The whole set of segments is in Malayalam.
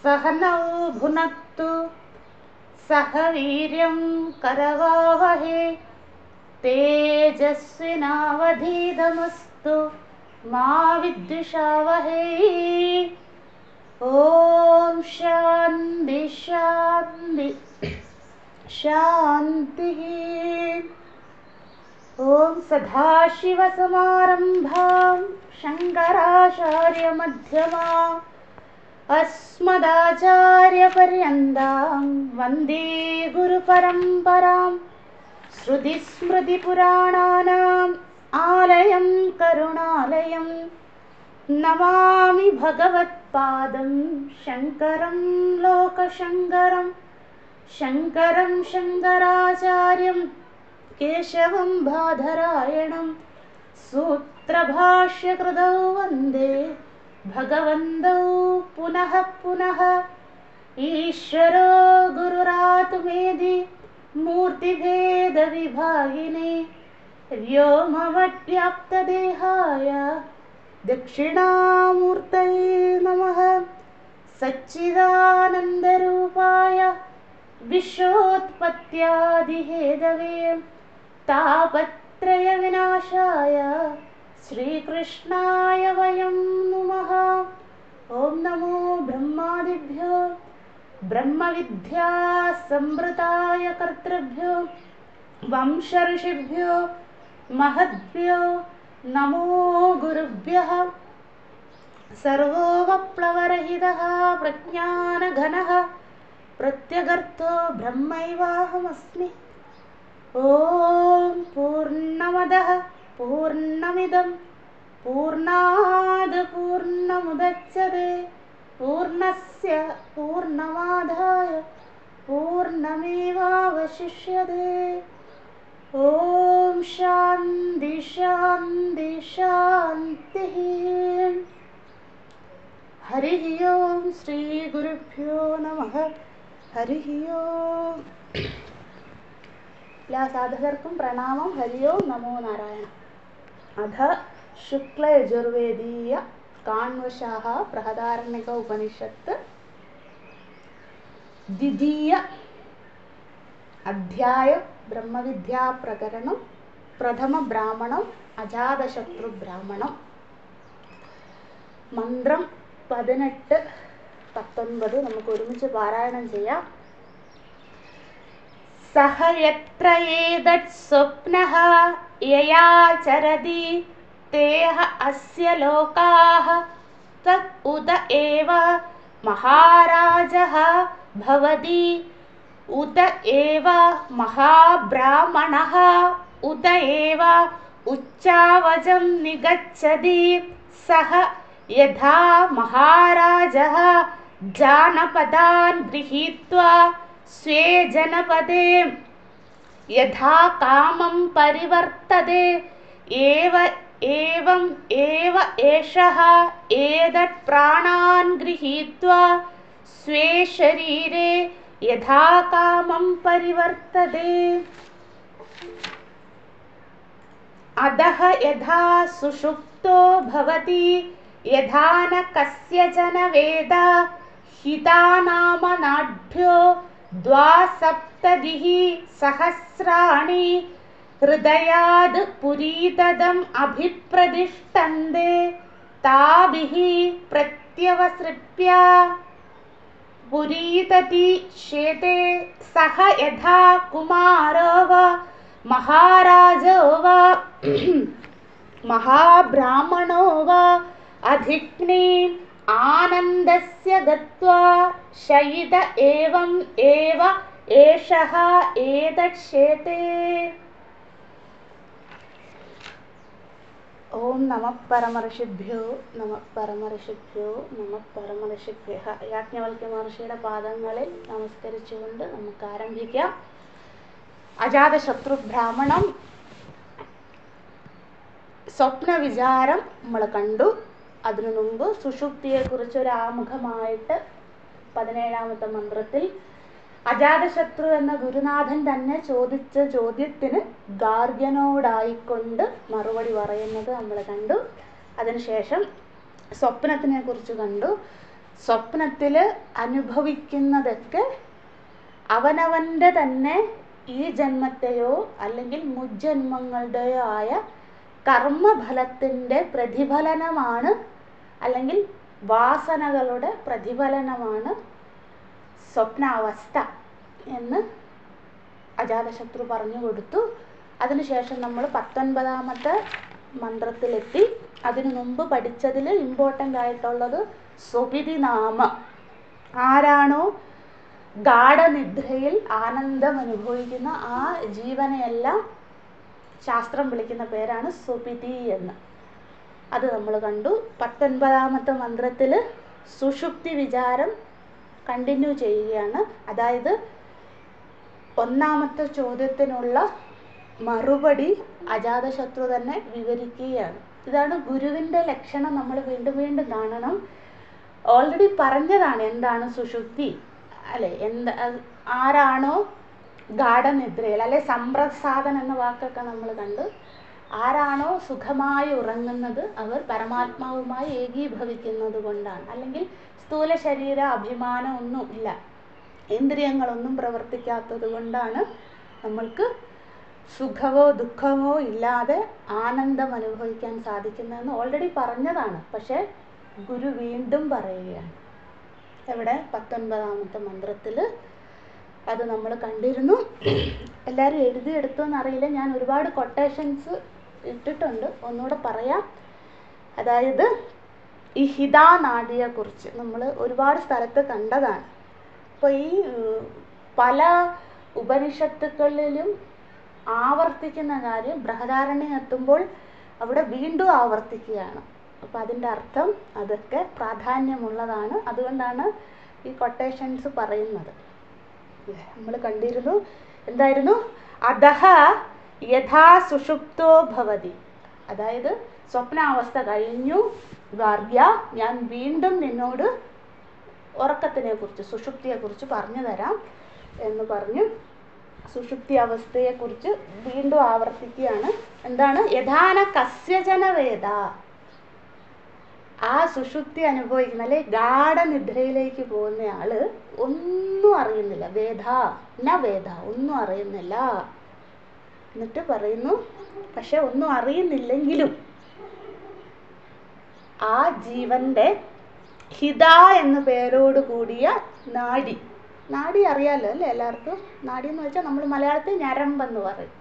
सहनौ भुनक्तु सह वीर्यं करवावहे तेजस्विनावधीतमस्तु मा विद्विषावहे। ॐ शान्ति शान्ति शान्तिः। ॐ सदाशिवसमारम्भां शङ्कराचार्यमध्यमाम् अस्मदाचार्यपर्यन्तां वन्दे गुरुपरम्परां। श्रुतिस्मृतिपुराणानाम् आलयं करुणालयं नमामि भगवत्पादं शङ्करं लोकशङ्करं। शङ्करं शङ्कराचार्यं केशवं बादरायणं सूत्रभाष्यकृतौ वन्दे भगवन्तौ पुनः पुनः। ईश्वरो गुरुरात्मेति मूर्तिभेदविभागिने व्योमवद्व्याप्तदेहाय दक्षिणामूर्तये नमः। सच्चिदानन्दरूपाय विश्वोत्पत्त्यादिहेतवे तापत्रयविनाशाय श्रीकृष्णाय वयं नुमः। ॐ नमो ब्रह्मादिभ्यो ब्रह्मविद्या संवृताय कर्तृभ्यो वंशऋषिभ्यो महद्भ्यो नमो गुरुभ्यः। सर्वोपप्लवरहितः प्रज्ञानघनः प्रत्यगर्थो ब्रह्मैवाहमस्मि। ॐ पूर्णमदः पूर्णमिदं पूर्णात् पूर्णमुदच्यते पूर्णस्य पूर्णमादाय पूर्णमेवावशिष्यते। ॐ शान्ति शान्ति शान्तिः। हरिः ओं श्रीगुरुभ्यो नमः। हरिः ओं। या साधकर्ക്കും പ്രണാമം. ഹരി ഓം നമോ നാരായണ. अथ शुक्लयजुर्वेदीय काण्वशाः बृहदारण्यक उपनिषत् द्वितीय अध्याय ब्रह्मविद्या प्रकरणं प्रथम ब्राह्मणं अजातशत्रु ब्राह्मणं. മന്ത്രം 18, 19 നമുക്ക് ഒരുമിച്ച് പാരായണം ചെയ്യാം. സഹ യത്ര ഏതത് സ്വപ്നഃ യയാ ചരതി തേഹ അസ്യ ലോകാഃ തത് ഉദ ഏവ മഹാരാജഃ ഭവതി ഉദ ഏവ മഹാബ്രാഹ്മണഃ ഉദ ഏവ ഉച്ചാവചം നിഗച്ഛതി. സഹ യഥാ മഹാരാജഃ ജാനപദാൻ ഗൃഹീത്വാ സ്വേ ജനപദേ യഥാ കാമം പരിവർത്തതേ एवं एव एषः एतत् प्राणान् गृहीत्वा स्वे शरीरे यथा कामं परिवर्तते. अधः यथा सुषुप्तो भवति यथा न कस्यचन वेद हिता नाम नाढ्यो द्वासप्ततिः सहस्राणि हृदयाद् पुरीतदम् अभिप्रतिष्ठन्ते ताभिः प्रत्यवसृप्य पुरीतति शेते. सह यथा कुमारो वा महाराजो वा महाब्राह्मणो वा अधिग्नीम् आनन्दस्य गत्वा शयित एवम् एव एषः एतत् शेते. ഓം നമഃ പരമർഷിഭ്യോ നമഃ പരമർഷിഭ്യോ നമഃ പരമർഷിഭ്യഃ. യാജ്ഞവൽക്യ മഹർഷിയുടെ പാദങ്ങളിൽ നമസ്കരിച്ചുകൊണ്ട് നമുക്ക് ആരംഭിക്കാം. അജാതശത്രു ബ്രാഹ്മണം സ്വപ്ന വിചാരം നമ്മൾ കണ്ടു. അതിനു മുമ്പ് സുഷുപ്തിയെക്കുറിച്ചൊരു ആമുഖമായിട്ട് 17ാമത്തെ മന്ത്രത്തിൽ അജാതശത്രു എന്ന ഗുരുനാഥൻ തന്നെ ചോദിച്ച ചോദ്യത്തിന് ഗാർഗ്യനോടായിക്കൊണ്ട് മറുപടി പറയുന്നത് നമ്മൾ കണ്ടു. അതിനുശേഷം സ്വപ്നത്തിനെ കുറിച്ച് കണ്ടു. സ്വപ്നത്തിൽ അനുഭവിക്കുന്നതൊക്കെ അവനവൻ്റെ തന്നെ ഈ ജന്മത്തെയോ അല്ലെങ്കിൽ മുജ്ജന്മങ്ങളുടെയോ ആയ കർമ്മഫലത്തിൻ്റെ പ്രതിഫലനമാണ്, അല്ലെങ്കിൽ വാസനകളുടെ പ്രതിഫലനമാണ് സ്വപ്നാവസ്ഥ എന്ന് അജാതശത്രു പറഞ്ഞു കൊടുത്തു. അതിനുശേഷം നമ്മൾ 19ാമത്തെ മന്ത്രത്തിലെത്തി. അതിനു മുമ്പ് പഠിച്ചതിൽ ഇമ്പോർട്ടൻ്റ് ആയിട്ടുള്ളത് സ്വപിതി നാമ. ആരാണോ ഗാഠനിദ്രയിൽ ആനന്ദം അനുഭവിക്കുന്ന ആ ജീവനെയെല്ലാം ശാസ്ത്രം വിളിക്കുന്ന പേരാണ് സ്വപിതി എന്ന്. അത് നമ്മൾ കണ്ടു. 19ാമത്തെ മന്ത്രത്തിൽ സുഷുപ്തി വിചാരം കണ്ടിന്യൂ ചെയ്യുകയാണ്. അതായത് 1ാമത്തെ ചോദ്യത്തിനുള്ള മറുപടി അജാതശത്രു തന്നെ വിവരിക്കുകയാണ്. ഇതാണ് ഗുരുവിൻ്റെ ലക്ഷണം. നമ്മൾ വീണ്ടും വീണ്ടും കാണണം. ഓൾറെഡി പറഞ്ഞതാണ് എന്താണ് സുഷുപ്തി, അല്ലെ? ആരാണോ ഗാഠനിദ്രയിൽ, അല്ലെ സംപ്രസാദനം എന്ന വാക്കൊക്കെ നമ്മൾ കണ്ടു. ആരാണോ സുഖമായി ഉറങ്ങുന്നത് അവർ പരമാത്മാവുമായി ഏകീഭവിക്കുന്നത് കൊണ്ടാണ്. അല്ലെങ്കിൽ സ്ഥൂല ശരീര അഭിമാനം ഒന്നും ഇല്ല, ഇന്ദ്രിയങ്ങളൊന്നും പ്രവർത്തിക്കാത്തത് കൊണ്ടാണ് നമ്മൾക്ക് സുഖമോ ദുഃഖമോ ഇല്ലാതെ ആനന്ദം അനുഭവിക്കാൻ സാധിക്കുന്നതെന്ന് ഓൾറെഡി പറഞ്ഞതാണ്. പക്ഷേ ഗുരു വീണ്ടും പറയുകയാണ്. എവിടെ? 19ാമത്തെ മന്ത്രത്തിൽ. അത് നമ്മൾ കണ്ടിരുന്നു. എല്ലാവരും എഴുതിയെടുത്തോന്നറിയില്ല. ഞാൻ ഒരുപാട് കൊട്ടേഷൻസ് ഇട്ടിട്ടുണ്ട്, ഒന്നുകൂടെ പറയാം. അതായത് ഈ ഹിതാ നാഡിയെക്കുറിച്ച് നമ്മൾ ഒരുപാട് സ്ഥലത്ത് കണ്ടതാണ്. അപ്പോൾ ഈ പല ഉപനിഷത്തുക്കളിലും ആവർത്തിക്കുന്ന കാര്യം ബൃഹദാരണ്യം എത്തുമ്പോൾ അവിടെ വീണ്ടും ആവർത്തിക്കുകയാണ്. അപ്പോൾ അതിൻ്റെ അർത്ഥം അതൊക്കെ പ്രാധാന്യമുള്ളതാണ്. അതുകൊണ്ടാണ് ഈ കൊട്ടേഷൻസ് പറയുന്നത്. നമ്മൾ കണ്ടിരുന്നു. എന്തായിരുന്നു? അധഃ യഥാ സുഷുപ്തോ ഭവതി. അതായത് സ്വപ്നാവസ്ഥ കഴിഞ്ഞു ഗാർഗ്യ, ഞാൻ വീണ്ടും നിന്നോട് ഉറക്കത്തിനെ കുറിച്ച്, സുഷുപ്തിയെക്കുറിച്ച് പറഞ്ഞു തരാം എന്ന് പറഞ്ഞു. സുഷുപ്തി അവസ്ഥയെക്കുറിച്ച് വീണ്ടും ആവർത്തിക്കുകയാണ്. എന്താണ്? യഥാന കസ്യജന വേദ. ആ സുഷുപ്തി അനുഭവിക്കുന്ന, അല്ലെ ഗാഠനിദ്രയിലേക്ക് പോകുന്നയാള് ഒന്നും അറിയുന്നില്ല. വേദ ന വേദ, ഒന്നും അറിയുന്നില്ല. എന്നിട്ട് പറയുന്നു, പക്ഷെ ഒന്നും അറിയുന്നില്ലെങ്കിലും ആ ജീവന്റെ ഹിത എന്ന പേരോട് കൂടിയ നാഡി, നാഡി അറിയാലോ അല്ലേ എല്ലാവർക്കും? നാഡി എന്ന് വെച്ചാൽ നമ്മൾ മലയാളത്തിൽ ഞരമ്പെന്ന് പറയും,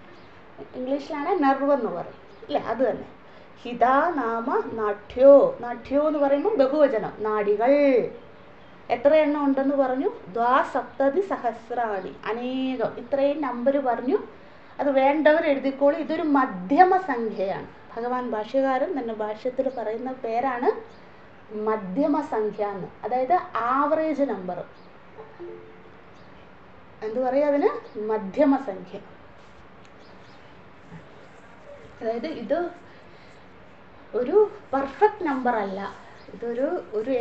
ഇംഗ്ലീഷിലാണ് നെർവ് എന്ന് പറയും, അല്ലേ? അത് തന്നെ. ഹിത നാമ നാഠ്യോ. നാഠ്യോ എന്ന് പറയുമ്പോൾ ബഹുവചനം, നാഡികൾ. എത്ര എണ്ണം ഉണ്ടെന്ന് പറഞ്ഞു? 2,700,000, അനേകം. ഇത്രയും നമ്പർ പറഞ്ഞു. അത് വേണ്ടവർ എഴുതിക്കോളൂ. ഇതൊരു മധ്യമ സംഖ്യയാണ്. ഭഗവാൻ ഭാഷ്യകാരൻ തന്നെ ഭാഷ്യത്തിൽ പറയുന്ന പേരാണ് മധ്യമ സംഖ്യ എന്ന്. അതായത് ആവറേജ് നമ്പർ. എന്ത് പറയുക അതിന്? മധ്യമ സംഖ്യ. അതായത് ഇത് ഒരു പെർഫെക്റ്റ് നമ്പർ അല്ല, ഇതൊരു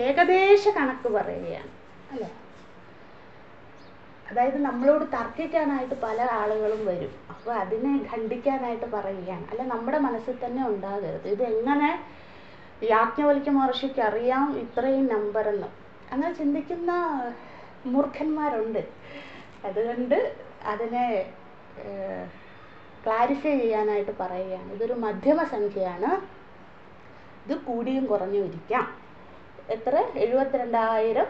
ഏകദേശ കണക്ക് പറയുകയാണ്, അല്ലേ? അതായത് നമ്മളോട് തർക്കിക്കാനായിട്ട് പല ആളുകളും വരും. അപ്പോൾ അതിനെ ഖണ്ഡിക്കാനായിട്ട് പറയുകയാണ്. അല്ല, നമ്മുടെ മനസ്സിൽ തന്നെ ഉണ്ടാകരുത്. ഇതെങ്ങനെ യാജ്ഞവൽക്യ മഹർഷിക്ക് അറിയാം ഇത്രയും നമ്പറെന്ന്? അങ്ങനെ ചിന്തിക്കുന്ന മൂർഖന്മാരുണ്ട്. അതുകൊണ്ട് അതിനെ ക്ലാരിഫൈ ചെയ്യാനായിട്ട് പറയുകയാണ്. ഇതൊരു മധ്യമ സംഖ്യയാണ്. ഇത് കൂടിയും കുറഞ്ഞും ഇരിക്കാം. എത്ര? 72,000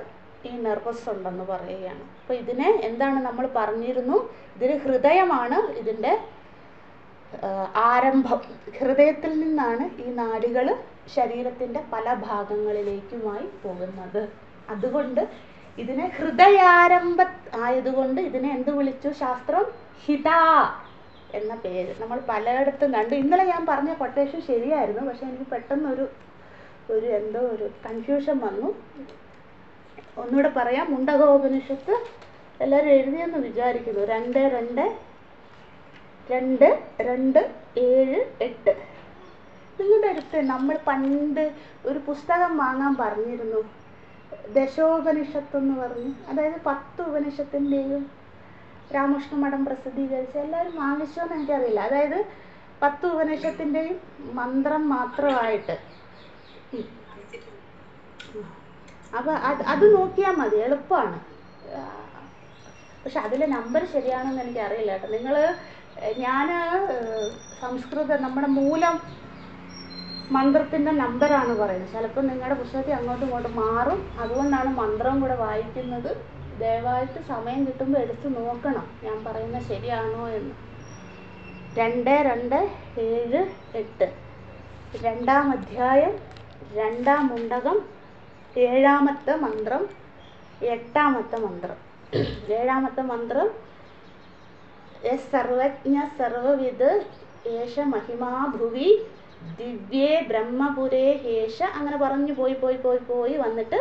ഈ നെർവസ് ഉണ്ടെന്ന് പറയുകയാണ്. അപ്പോൾ ഇതിനെ എന്താണ് നമ്മൾ പറഞ്ഞിരുന്നു? ഇതൊരു ഹൃദയമാണ്. ഇതിൻ്റെ ആരംഭം ഹൃദയത്തിൽ നിന്നാണ് ഈ നാഡികൾ ശരീരത്തിൻ്റെ പല ഭാഗങ്ങളിലേക്കുമായി പോകുന്നത്. അതുകൊണ്ട് ഇതിനെ ഹൃദയാരംഭ ആയതുകൊണ്ട് ഇതിനെ എന്ത് വിളിച്ചു ശാസ്ത്രം? ഹിത എന്ന പേര് നമ്മൾ പലയിടത്തും കണ്ടു. ഇന്നലെ ഞാൻ പറഞ്ഞ കൊട്ടേഷൻ ശരിയായിരുന്നു, പക്ഷെ എനിക്ക് പെട്ടെന്നൊരു എന്തോ ഒരു കൺഫ്യൂഷൻ വന്നു. ഒന്നുകൂടെ പറയാം. മുണ്ടകോപനിഷത്ത് എല്ലാവരും എഴുതിയെന്ന് വിചാരിക്കുന്നു. 2:2:2:2:7:8. നിങ്ങളുടെ അടുത്ത് നമ്മൾ പണ്ട് ഒരു പുസ്തകം വാങ്ങാൻ പറഞ്ഞിരുന്നു, ദശോപനിഷത്ത് എന്ന് പറഞ്ഞു. അതായത് 10 ഉപനിഷത്തിൻ്റെയും രാമകൃഷ്ണ മഠം പ്രസിദ്ധീകരിച്ച. എല്ലാവരും വാങ്ങിച്ചോ എന്ന് എനിക്കറിയില്ല. അതായത് 10 ഉപനിഷത്തിൻ്റെയും മന്ത്രം മാത്രമായിട്ട്. അപ്പം അത് നോക്കിയാൽ മതി, എളുപ്പമാണ്. പക്ഷെ അതിലെ നമ്പർ ശരിയാണെന്ന് എനിക്കറിയില്ല കേട്ടോ. ഞാൻ സംസ്കൃതം നമ്മുടെ മൂലം മന്ത്രത്തിൻ്റെ നമ്പറാണ് പറയുന്നത്. ചിലപ്പോൾ നിങ്ങളുടെ പുസ്തകത്തിൽ അങ്ങോട്ടും ഇങ്ങോട്ടും മാറും. അതുകൊണ്ടാണ് മന്ത്രം കൂടെ വായിക്കുന്നത്. ദയവായിട്ട് സമയം കിട്ടുമ്പോൾ എടുത്ത് നോക്കണം ഞാൻ പറയുന്നത് ശരിയാണോ എന്ന്. 2, 2, 7, 8 2-ാം അധ്യായം 2-ാം മുണ്ടകം 7-ാമത്തെ മന്ത്രം 8-ാമത്തെ മന്ത്രം. 7-ാമത്തെ മന്ത്രം സർവജ്ഞ സർവവിദ് ഏഷ മഹിമാ ഭുവി ദിവ്യേ ബ്രഹ്മപുരേ ഹേഷ, അങ്ങനെ പറഞ്ഞു പോയി വന്നിട്ട്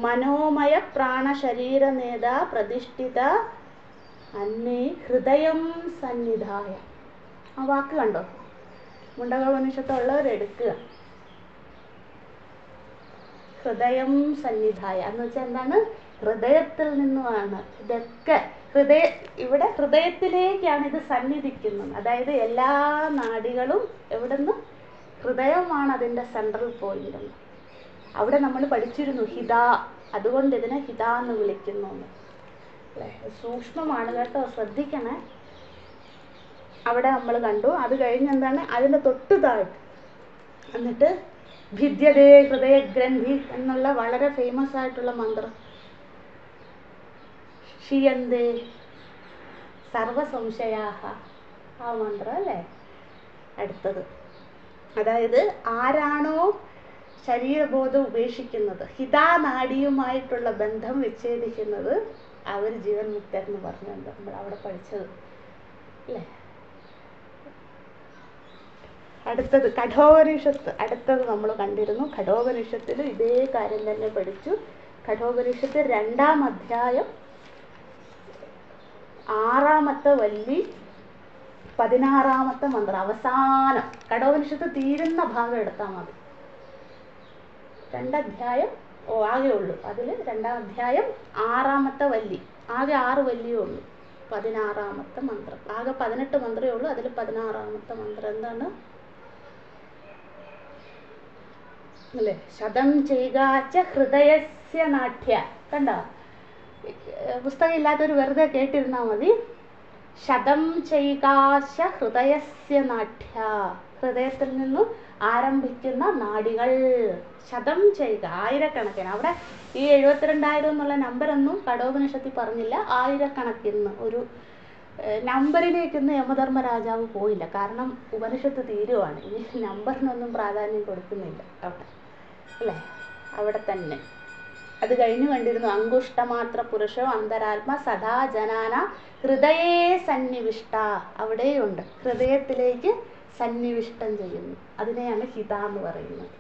മനോമയ പ്രാണശരീര നേത പ്രതിഷ്ഠിത അന്നേ ഹൃദയം സന്നിധായ. ആ വാക്ക് കണ്ടോ? മുണ്ടകോപനിഷത്തുള്ളവരെടുക്കുക. ഹൃദയം സന്നിധായ എന്ന് വെച്ചാൽ എന്താണ്? ഹൃദയത്തിൽ നിന്നുമാണ് ഇതൊക്കെ. ഇവിടെ ഹൃദയത്തിലേക്കാണ് ഇത് സന്നിധിക്കുന്നത്. അതായത് എല്ലാ നാഡികളും എവിടുന്ന്? ഹൃദയമാണ് അതിൻ്റെ സെൻട്രൽ പോയിന്റ്. അവിടെ നമ്മൾ പഠിച്ചിരുന്നു ഹിത, അതുകൊണ്ട് ഇതിനെ ഹിത എന്ന് വിളിക്കുന്നു അല്ലേ. സൂക്ഷ്മമാണ് കേട്ടോ, ശ്രദ്ധിക്കണേ. അവിടെ നമ്മൾ കണ്ടു. അത് കഴിഞ്ഞ് എന്താണ്? അതിൻ്റെ തൊട്ട് താഴെ എന്നിട്ട് ഭിദ്യതേ ഹൃദയഗ്രന്ഥി എന്നുള്ള വളരെ ഫേമസ് ആയിട്ടുള്ള മന്ത്രം. ക്ഷീയന്തേ സർവസംശയാഹ, ആ മന്ത്രം അല്ലേ. അടുത്തത്, അതായത് ആരാണോ ശരീരബോധം ഉപേക്ഷിക്കുന്നത്, ഹിതാനാഡിയുമായിട്ടുള്ള ബന്ധം വിച്ഛേദിക്കുന്നത്, അവർ ജീവൻ മുക്തരെന്ന് പറഞ്ഞുണ്ട് നമ്മൾ അവിടെ പഠിച്ചത് അല്ലേ. അടുത്തത് കഠോപനിഷത്ത്. അടുത്തത് നമ്മൾ കണ്ടിരുന്നു. കഠോപനിഷത്തിൽ ഇതേ കാര്യം തന്നെ പഠിച്ചു. കഠോപനിഷത്ത് 2-ാം അധ്യായം 6-ാമത്തെ വല്ലി 16-ാമത്തെ മന്ത്രം. അവസാനം കഠോപനിഷത്ത് തീരുന്ന ഭാഗം എടുത്താൽ മതി. 2 അധ്യായം ആകെ ഉള്ളൂ. അതിൽ 2-ാം അധ്യായം 6-ാമത്തെ വല്ലി, ആകെ 6 വല്ലിയേ ഉള്ളൂ. 16-ാമത്തെ മന്ത്രം. ആകെ 18 മന്ത്രമേ ഉള്ളൂ. അതിൽ 16-ാമത്തെ മന്ത്രം എന്താണ് അല്ലേ? ശതം ചെയ്കാച്ച ഹൃദയസ്യ നാട്യ. കണ്ടോ? പുസ്തകം ഇല്ലാത്തവർ വെറുതെ കേട്ടിരുന്നാൽ മതി. ശതം ചൈകാശ ഹൃദയസ്യ നാട്യ, ഹൃദയത്തിൽ നിന്നും ആരംഭിക്കുന്ന നാഡികൾ. ശതം ചൈക, ആയിരക്കണക്കിന്. അവിടെ ഈ 72,000 എന്നുള്ള നമ്പറൊന്നും കഠോപനിഷത്തിൽ പറഞ്ഞില്ല. ആയിരക്കണക്കിന് ഒരു നമ്പറിലേക്കൊന്നും യമധർമ്മ രാജാവ് പോയില്ല. കാരണം ഉപനിഷത്ത് തീരുവാണ്. ഈ നമ്പറിനൊന്നും പ്രാധാന്യം കൊടുക്കുന്നില്ല അവിടെ അല്ലേ. അവിടെ തന്നെ അത് കഴിഞ്ഞു കണ്ടിരുന്നു. അങ്കുഷ്ടമാത്ര പുരുഷോ അന്തരാത്മ സദാ ജനാന ഹൃദയേ സന്നിവിഷ്ട. അവിടെയുണ്ട്, ഹൃദയത്തിലേക്ക് സന്നിവിഷ്ടം ചെയ്യുന്നു. അതിനെയാണ് ഹിത എന്ന് പറയുന്നത്.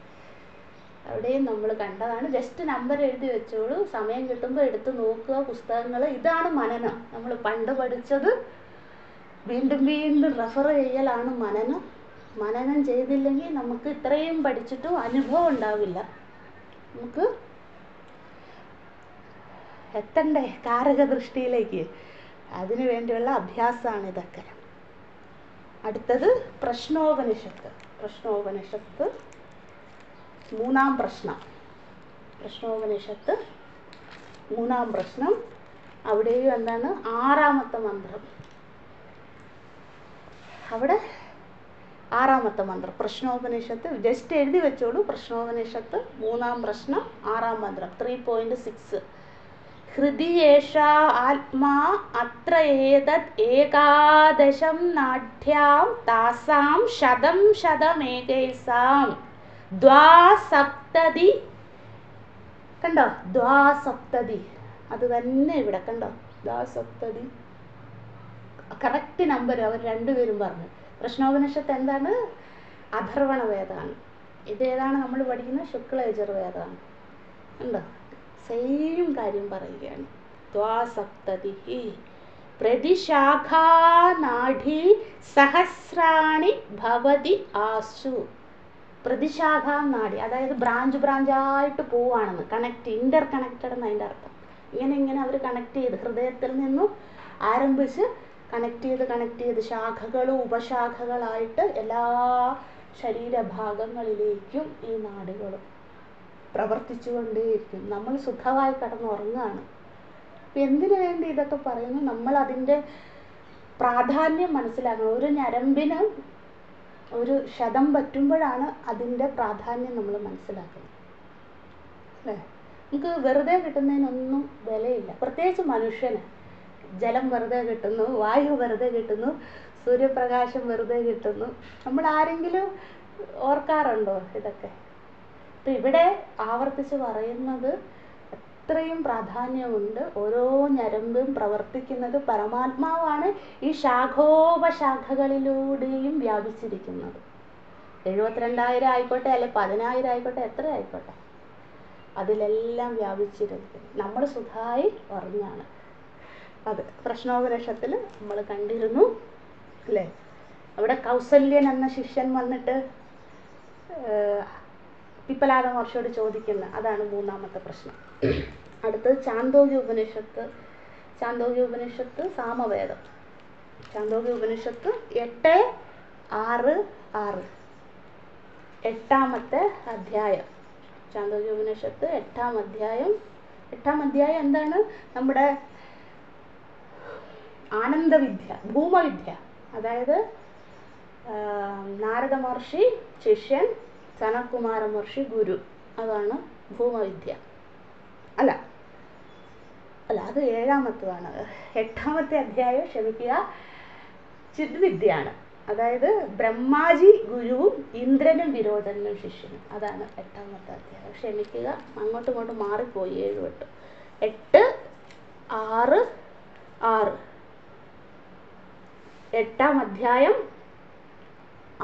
അവിടെയും നമ്മൾ കണ്ടതാണ്. ജസ്റ്റ് നമ്പർ എഴുതി വെച്ചോളൂ. സമയം കിട്ടുമ്പോൾ എടുത്ത് നോക്കുക പുസ്തകങ്ങൾ. ഇതാണ് മനനം. നമ്മൾ പണ്ട് പഠിച്ചത് വീണ്ടും വീണ്ടും റെഫർ ചെയ്യലാണ് മനനം. മനനം ചെയ്തില്ലെങ്കിൽ നമുക്ക് ഇത്രയും പഠിച്ചിട്ടും അനുഭവം ഉണ്ടാവില്ല. നമുക്ക് എത്തണ്ടേ കാരക ദൃഷ്ടിയിലേക്ക്? അതിനു വേണ്ടിയുള്ള അഭ്യാസമാണ് ഇതൊക്കെ. അടുത്തത് പ്രശ്നോപനിഷത്ത്. പ്രശ്നോപനിഷത്ത് 3-ാം പ്രശ്നം. പ്രശ്നോപനിഷത്ത് 3-ാം പ്രശ്നം. അവിടെയും എന്താണ്? 6-ാമത്തെ മന്ത്രം. അവിടെ 6-ാമത്തെ മന്ത്രം പ്രശ്നോപനിഷത്ത് ജസ്റ്റ് എഴുതി വെച്ചോളൂ. പ്രശ്നോപനിഷത്ത് 3-ാം പ്രശ്നം 6-ാം മന്ത്രം 3.6. ഹൃദി ഏഷ ആത്മാ അത്ര ഏതത് ഏകാദശം നാഡ്യാം താസാം ശതം ശതമേകൈസാം ദ്വാസപ്തതി. കണ്ടോ? ദ്വാസപ്തതി. അത് തന്നെ ഇവിടെ കണ്ടോ? ദ്വാസപ്തതി കറക്റ്റ് നമ്പർ അവർ രണ്ടുപേരും പറഞ്ഞു. പ്രശ്നോപനിഷത്ത് എന്താണ്? അഥർവണ വേദമാണ്. ഇതേതാണ് നമ്മൾ പഠിക്കുന്ന? ശുക്ലയജുർവേദമാണ്. ഉണ്ടോ? സെയിം കാര്യം പറയുകയാണ്. ദ്വാസപ്തതി പ്രതിശാഖാനാഡി സഹസ്രാണി ഭവതി ആസു. പ്രതിശാഖാനാഡി അതായത് ബ്രാഞ്ചായിട്ട് പോവാണെന്ന്. ഇന്റർ കണക്റ്റഡ് എന്ന് അതിൻ്റെ അർത്ഥം. ഇങ്ങനെ അവർ കണക്ട് ചെയ്ത് ഹൃദയത്തിൽ നിന്നും ആരംഭിച്ച് കണക്ട് ചെയ്ത് ശാഖകളും ഉപശാഖകളായിട്ട് എല്ലാ ശരീരഭാഗങ്ങളിലേക്കും ഈ നാഡികളും പ്രവർത്തിച്ചുകൊണ്ടേയിരിക്കും. നമ്മൾ സുഖമായി കിടന്നുറങ്ങുകയാണ്. അപ്പം എന്തിനു വേണ്ടി ഇതൊക്കെ പറയുന്നു? നമ്മൾ അതിൻ്റെ പ്രാധാന്യം മനസ്സിലാക്കണം. ഒരു ഞരമ്പിന് ഒരു ക്ഷതം പറ്റുമ്പോഴാണ് അതിൻ്റെ പ്രാധാന്യം നമ്മൾ മനസ്സിലാക്കുന്നത്, അല്ലേ? നമുക്ക് വെറുതെ കിട്ടുന്നതിനൊന്നും വിലയില്ല. പ്രത്യേകിച്ച് മനുഷ്യന് ജലം വെറുതെ കിട്ടുന്നു, വായു വെറുതെ കിട്ടുന്നു, സൂര്യപ്രകാശം വെറുതെ കിട്ടുന്നു. നമ്മൾ ആരെങ്കിലും ഓർക്കാറുണ്ടോ ഇതൊക്കെ? അപ്പം ഇവിടെ ആവർത്തിച്ച് പറയുന്നത് അത്രയും പ്രാധാന്യമുണ്ട്. ഓരോ ഞരമ്പും പ്രവർത്തിക്കുന്നത് പരമാത്മാവാണ് ഈ ശാഖോപശാഖകളിലൂടെയും വ്യാപിച്ചിരിക്കുന്നത്. 72,000 ആയിക്കോട്ടെ, അല്ലെ 10,000 ആയിക്കോട്ടെ, എത്ര ആയിക്കോട്ടെ, അതിലെല്ലാം വ്യാപിച്ചിരിക്കുന്നു. നമ്മൾ സുഖമായി ഉറങ്ങാണ്. അത് പ്രശ്നോപനിഷത്തിൽ നമ്മൾ കണ്ടിരുന്നു, അല്ലേ? അവിടെ കൗസല്യൻ എന്ന ശിഷ്യൻ വന്നിട്ട് പിപ്പലാദ മഹർഷിയോട് ചോദിക്കുന്ന അതാണ് മൂന്നാമത്തെ പ്രശ്നം. അടുത്തത് ചാന്തോഗ്യ ഉപനിഷത്ത് സാമവേദം. ചാന്തോഗ്യ ഉപനിഷത്ത് 8:6 8ാമത്തെ അധ്യായം. ചാന്തോഗ്യ ഉപനിഷത്ത് 8ാം അധ്യായം. 8ാം അധ്യായം എന്താണ്? നമ്മുടെ ആനന്ദവിദ്യ, ഭൂമവിദ്യ. അതായത് നാരദ മഹർഷി ശിഷ്യൻ, സനത്കുമാര മഹർഷി ഗുരു. അതാണ് ഭൂമവിദ്യ. അല്ല, അത് 7ാമത്തതാണ്. 8ാമത്തെ അധ്യായം, ക്ഷമിക്കുക, ചിദ്വിദ്യയാണ്. അതായത് ബ്രഹ്മാജി ഗുരുവും ഇന്ദ്രനും വിരോചനും ശിഷ്യനും. അതാണ് 8ാമത്തെ അധ്യായം. ക്ഷമിക്കുക, അങ്ങോട്ടും ഇങ്ങോട്ടും മാറിപ്പോയി 7 8. 8, 6, 6. 8ാം അധ്യായം,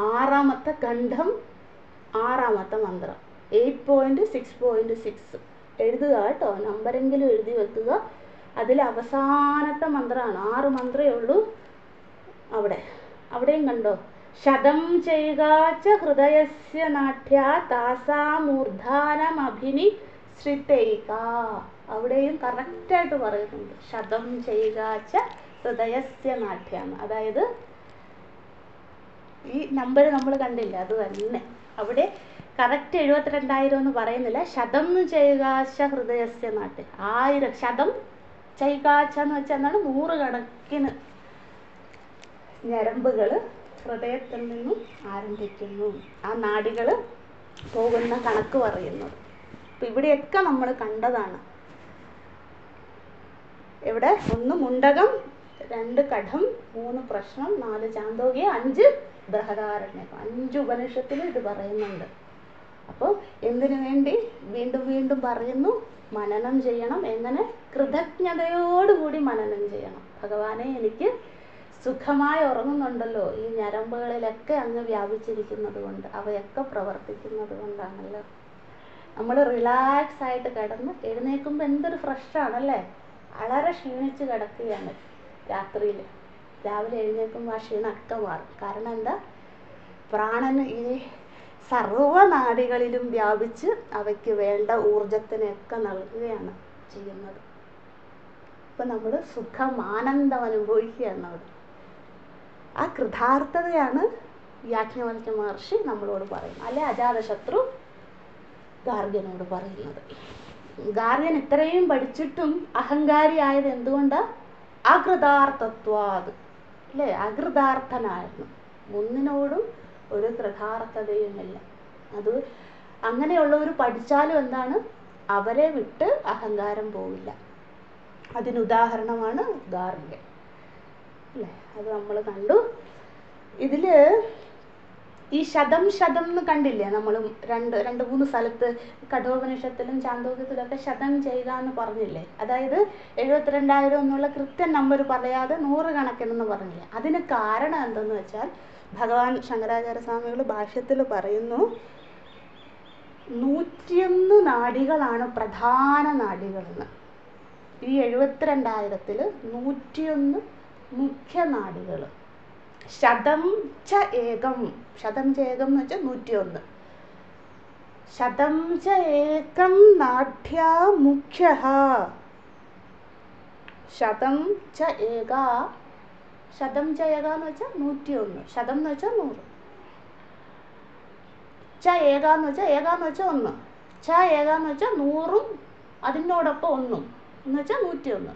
6ാമത്തെ ഖണ്ഡം, 6ാമത്തെ മന്ത്രം. 8.6.6 എഴുതുക കേട്ടോ, നമ്പരെങ്കിലും എഴുതി വെക്കുക. അതിൽ അവസാനത്തെ മന്ത്രമാണ്. 6 മന്ത്രമേ ഉള്ളൂ. അവിടെയും കണ്ടോ, ശതം ചെയ്കാച്ച ഹൃദയസ്യ നാട്യ താസാമൂർധാനമഭിനിശ്രിതൈക. അവിടെയും കറക്റ്റായിട്ട് പറയുന്നുണ്ട്, ശതം ചെയ്കാച്ച ഹൃദയസ്യ നാട്യാന്ന്. അതായത് ഈ നമ്പർ നമ്മൾ കണ്ടില്ല, അത് തന്നെ അവിടെ കറക്റ്റ് 72,000 എന്ന് പറയുന്നില്ല. ശതം ചെയ്കാച്ച ഹൃദയസ്യ നാട്യ, 1000. ശതം ചെയ്കാച്ച എന്ന് വെച്ചാൽ എന്താണ്? 100 കണക്കിന് ഞരമ്പുകൾ ഹൃദയത്തിൽ നിന്നും ആരംഭിക്കുന്നു. ആ നാഡികൾ പോകുന്ന കണക്ക് പറയുന്നത്. അപ്പം ഇവിടെയൊക്കെ നമ്മൾ കണ്ടതാണ്. ഇവിടെ 1 മുണ്ടകം, 2 കഠം, 3 പ്രശ്നം, 4 ചാന്തോഗ്യ, 5 ബൃഹദാരണ്യകം. 5 ഉപനിഷത്തിലും ഇത് പറയുന്നുണ്ട്. അപ്പോൾ എന്തിനു വേണ്ടി വീണ്ടും വീണ്ടും പറയുന്നു? മനനം ചെയ്യണം. എങ്ങനെ? കൃതജ്ഞതയോടുകൂടി മനനം ചെയ്യണം. ഭഗവാനെ, എനിക്ക് സുഖമായി ഉറങ്ങുന്നുണ്ടല്ലോ, ഈ ഞരമ്പുകളിലൊക്കെ അങ്ങ് വ്യാപിച്ചിരിക്കുന്നത് കൊണ്ട്, അവയൊക്കെ പ്രവർത്തിക്കുന്നത് കൊണ്ടാണല്ലോ. നമ്മൾ റിലാക്സ് ആയിട്ട് കിടന്ന് എഴുന്നേൽക്കുമ്പോൾ എന്തൊരു ഫ്രഷാണല്ലേ? വളരെ ക്ഷീണിച്ച് കിടക്കുകയാണ് രാത്രിയിൽ. രാവിലെ എഴുന്നേൽക്കുമ്പോൾ ആ ക്ഷീണമൊക്കെ മാറും. കാരണം എന്താ? പ്രാണന് ഈ സർവ്വനാഡികളിലും വ്യാപിച്ച് അവയ്ക്ക് വേണ്ട ഊർജത്തിനെയൊക്കെ നൽകുകയാണ് ചെയ്യുന്നത്. ഇപ്പം നമ്മൾ സുഖം, ആനന്ദം അനുഭവിക്കുകയാണ് അവിടെ. ആ കൃതാർത്ഥതയാണ് യാജ്ഞവൽക്യ മഹർഷി നമ്മളോട് പറയുന്നത്, അല്ലെ അജാതശത്രു ഗാർഗ്യനോട് പറയുന്നത്. ഗാർഗ്യൻ ഇത്രയും പഠിച്ചിട്ടും അഹങ്കാരിയായത് എന്തുകൊണ്ടാ? അകൃതാർത്ഥത്വാത്, അല്ലേ? അകൃതാർത്ഥനായിരുന്നു. ഒന്നിനോടും ഒരു കൃതാർത്ഥതയുമില്ല. അത് അങ്ങനെയുള്ളവർ പഠിച്ചാലും എന്താണ്? അവരെ വിട്ട് അഹങ്കാരം പോവില്ല. അതിനുദാഹരണമാണ് ഗാർഗ്യൻ, അല്ലേ? അത് നമ്മൾ കണ്ടു. ഇതിൽ ഈ ശതം എന്ന് കണ്ടില്ലേ? നമ്മൾ 2-3 സ്ഥലത്ത് കഠോപനിഷത്തിലും ചാന്തോഗ്യത്തിലൊക്കെ ശതം ചെയ്യുക എന്ന് പറഞ്ഞില്ലേ? അതായത് 72,000 എന്നുള്ള കൃത്യം നമ്പർ പറയാതെ 100 കണക്കിനെന്ന് പറഞ്ഞില്ലേ? അതിന് കാരണം എന്തെന്ന് വെച്ചാൽ, ഭഗവാൻ ശങ്കരാചാര്യസ്വാമികൾ ഭാഷ്യത്തിൽ പറയുന്നു, 101 നാഡികളാണ് പ്രധാന നാഡികളെന്ന്. ഈ 72,000-ൽ 101 മുഖ്യ നാഡികൾ. ശതം ച ഏകം, ശതം ച ഏകം എന്ന് വെച്ചാൽ 101. ശതം ച ഏകം നാഡ്യാ മുഖ്യഃ. ശതം ച ഏക, ശതം ച ഏക എന്ന് വെച്ചാൽ 101. ശതം എന്ന് വെച്ചാൽ 100. ച ഏക എന്ന് വെച്ചാൽ 1. ഛ ഏക എന്ന് വെച്ചാൽ 100ഉം അതിനോടൊപ്പം 1 എന്ന് വെച്ചാൽ 101.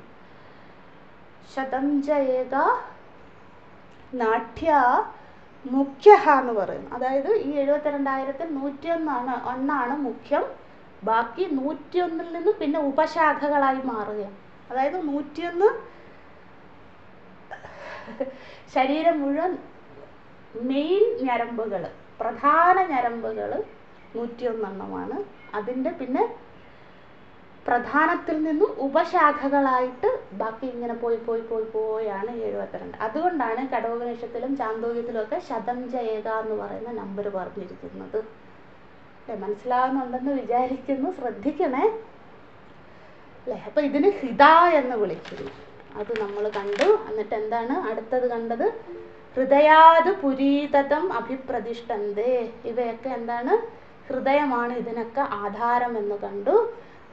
ശതം ച ഏക നാട്യ മുഖ്യ എന്ന് പറയും. അതായത് ഈ 72,000-ൽ 101 മുഖ്യം. ബാക്കി 101-ൽ നിന്ന് പിന്നെ ഉപശാഖകളായി മാറുകയാണ്. അതായത് 101 ശരീരം മുഴുവൻ മെയിൻ ഞരമ്പുകൾ, പ്രധാന ഞരമ്പുകൾ 101 അതിൻ്റെ പിന്നെ പ്രധാനത്തിൽ നിന്നും ഉപശാഖകളായിട്ട് ബാക്കി ഇങ്ങനെ പോയാണ് 72. അതുകൊണ്ടാണ് കഠോപനിഷത്തിലും ചാന്തോക്യത്തിലും ഒക്കെ ശതം ച ഏക എന്ന് പറയുന്ന നമ്പർ പറഞ്ഞിരിക്കുന്നത്. അല്ലേ, മനസ്സിലാവുന്നുണ്ടെന്ന് വിചാരിക്കുന്നു. ശ്രദ്ധിക്കണേ അല്ലേ. അപ്പം ഇതിന് ഹിത എന്ന് വിളിക്കുന്നു. അത് നമ്മൾ കണ്ടു. എന്നിട്ട് എന്താണ് അടുത്തത് കണ്ടത്? ഹൃദയാത് പുരീതതം അഭിപ്രതിഷ്ഠന്തേ. ഇവയൊക്കെ എന്താണ്? ഹൃദയമാണ് ഇതിനൊക്കെ ആധാരം എന്ന് കണ്ടു.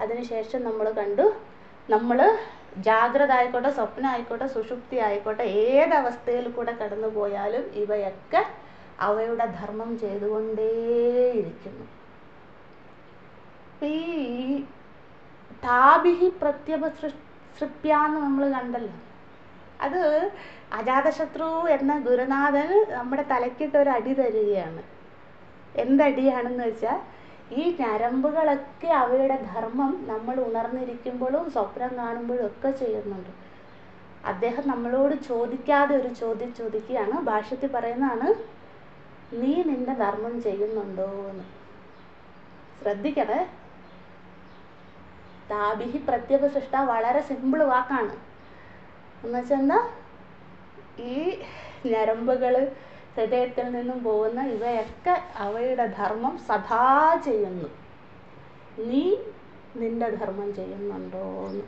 അതിനുശേഷം നമ്മൾ കണ്ടു, നമ്മൾ ജാഗ്രത ആയിക്കോട്ടെ, സ്വപ്നം ആയിക്കോട്ടെ, സുഷുപ്തി ആയിക്കോട്ടെ, ഏതവസ്ഥയിൽ കൂടെ കടന്നു പോയാലും ഇവയൊക്കെ അവയുടെ ധർമ്മം ചെയ്തുകൊണ്ടേയിരിക്കുന്നു. ഈ താഭിഹി പ്രത്യപസൃപ്യാന്ന് നമ്മൾ കണ്ടല്ലോ. അത് അജാതശത്രു എന്ന ഗുരുനാഥൻ നമ്മുടെ തലയ്ക്കിട്ട് ഒരു അടി തരികയാണ്. എന്തടിയാണെന്ന് വെച്ചാൽ, ഈ ഞരമ്പുകളൊക്കെ അവയുടെ ധർമ്മം നമ്മൾ ഉണർന്നിരിക്കുമ്പോഴും സ്വപ്നം കാണുമ്പോഴും ഒക്കെ ചെയ്യുന്നുണ്ട്. അദ്ദേഹം നമ്മളോട് ചോദിക്കാതെ ഒരു ചോദ്യം ചോദിക്കുകയാണ്. ഭാഷ്യത്തിൽ പറയുന്നതാണ്, നീ നിന്റെ ധർമ്മം ചെയ്യുന്നുണ്ടോ എന്ന്. ശ്രദ്ധിക്കണേ. താഭിഹി പ്രത്യപസൃഷ്ട വളരെ സിമ്പിൾ വാക്കാണ്. എന്നുവെച്ചാൽ ഈ ഞരമ്പുകൾ ഹൃദയത്തിൽ നിന്നും പോകുന്ന ഇവയൊക്കെ അവയുടെ ധർമ്മം സദാ ചെയ്യുന്നു. നീ നിന്റെ ധർമ്മം ചെയ്യുന്നുണ്ടോ എന്ന്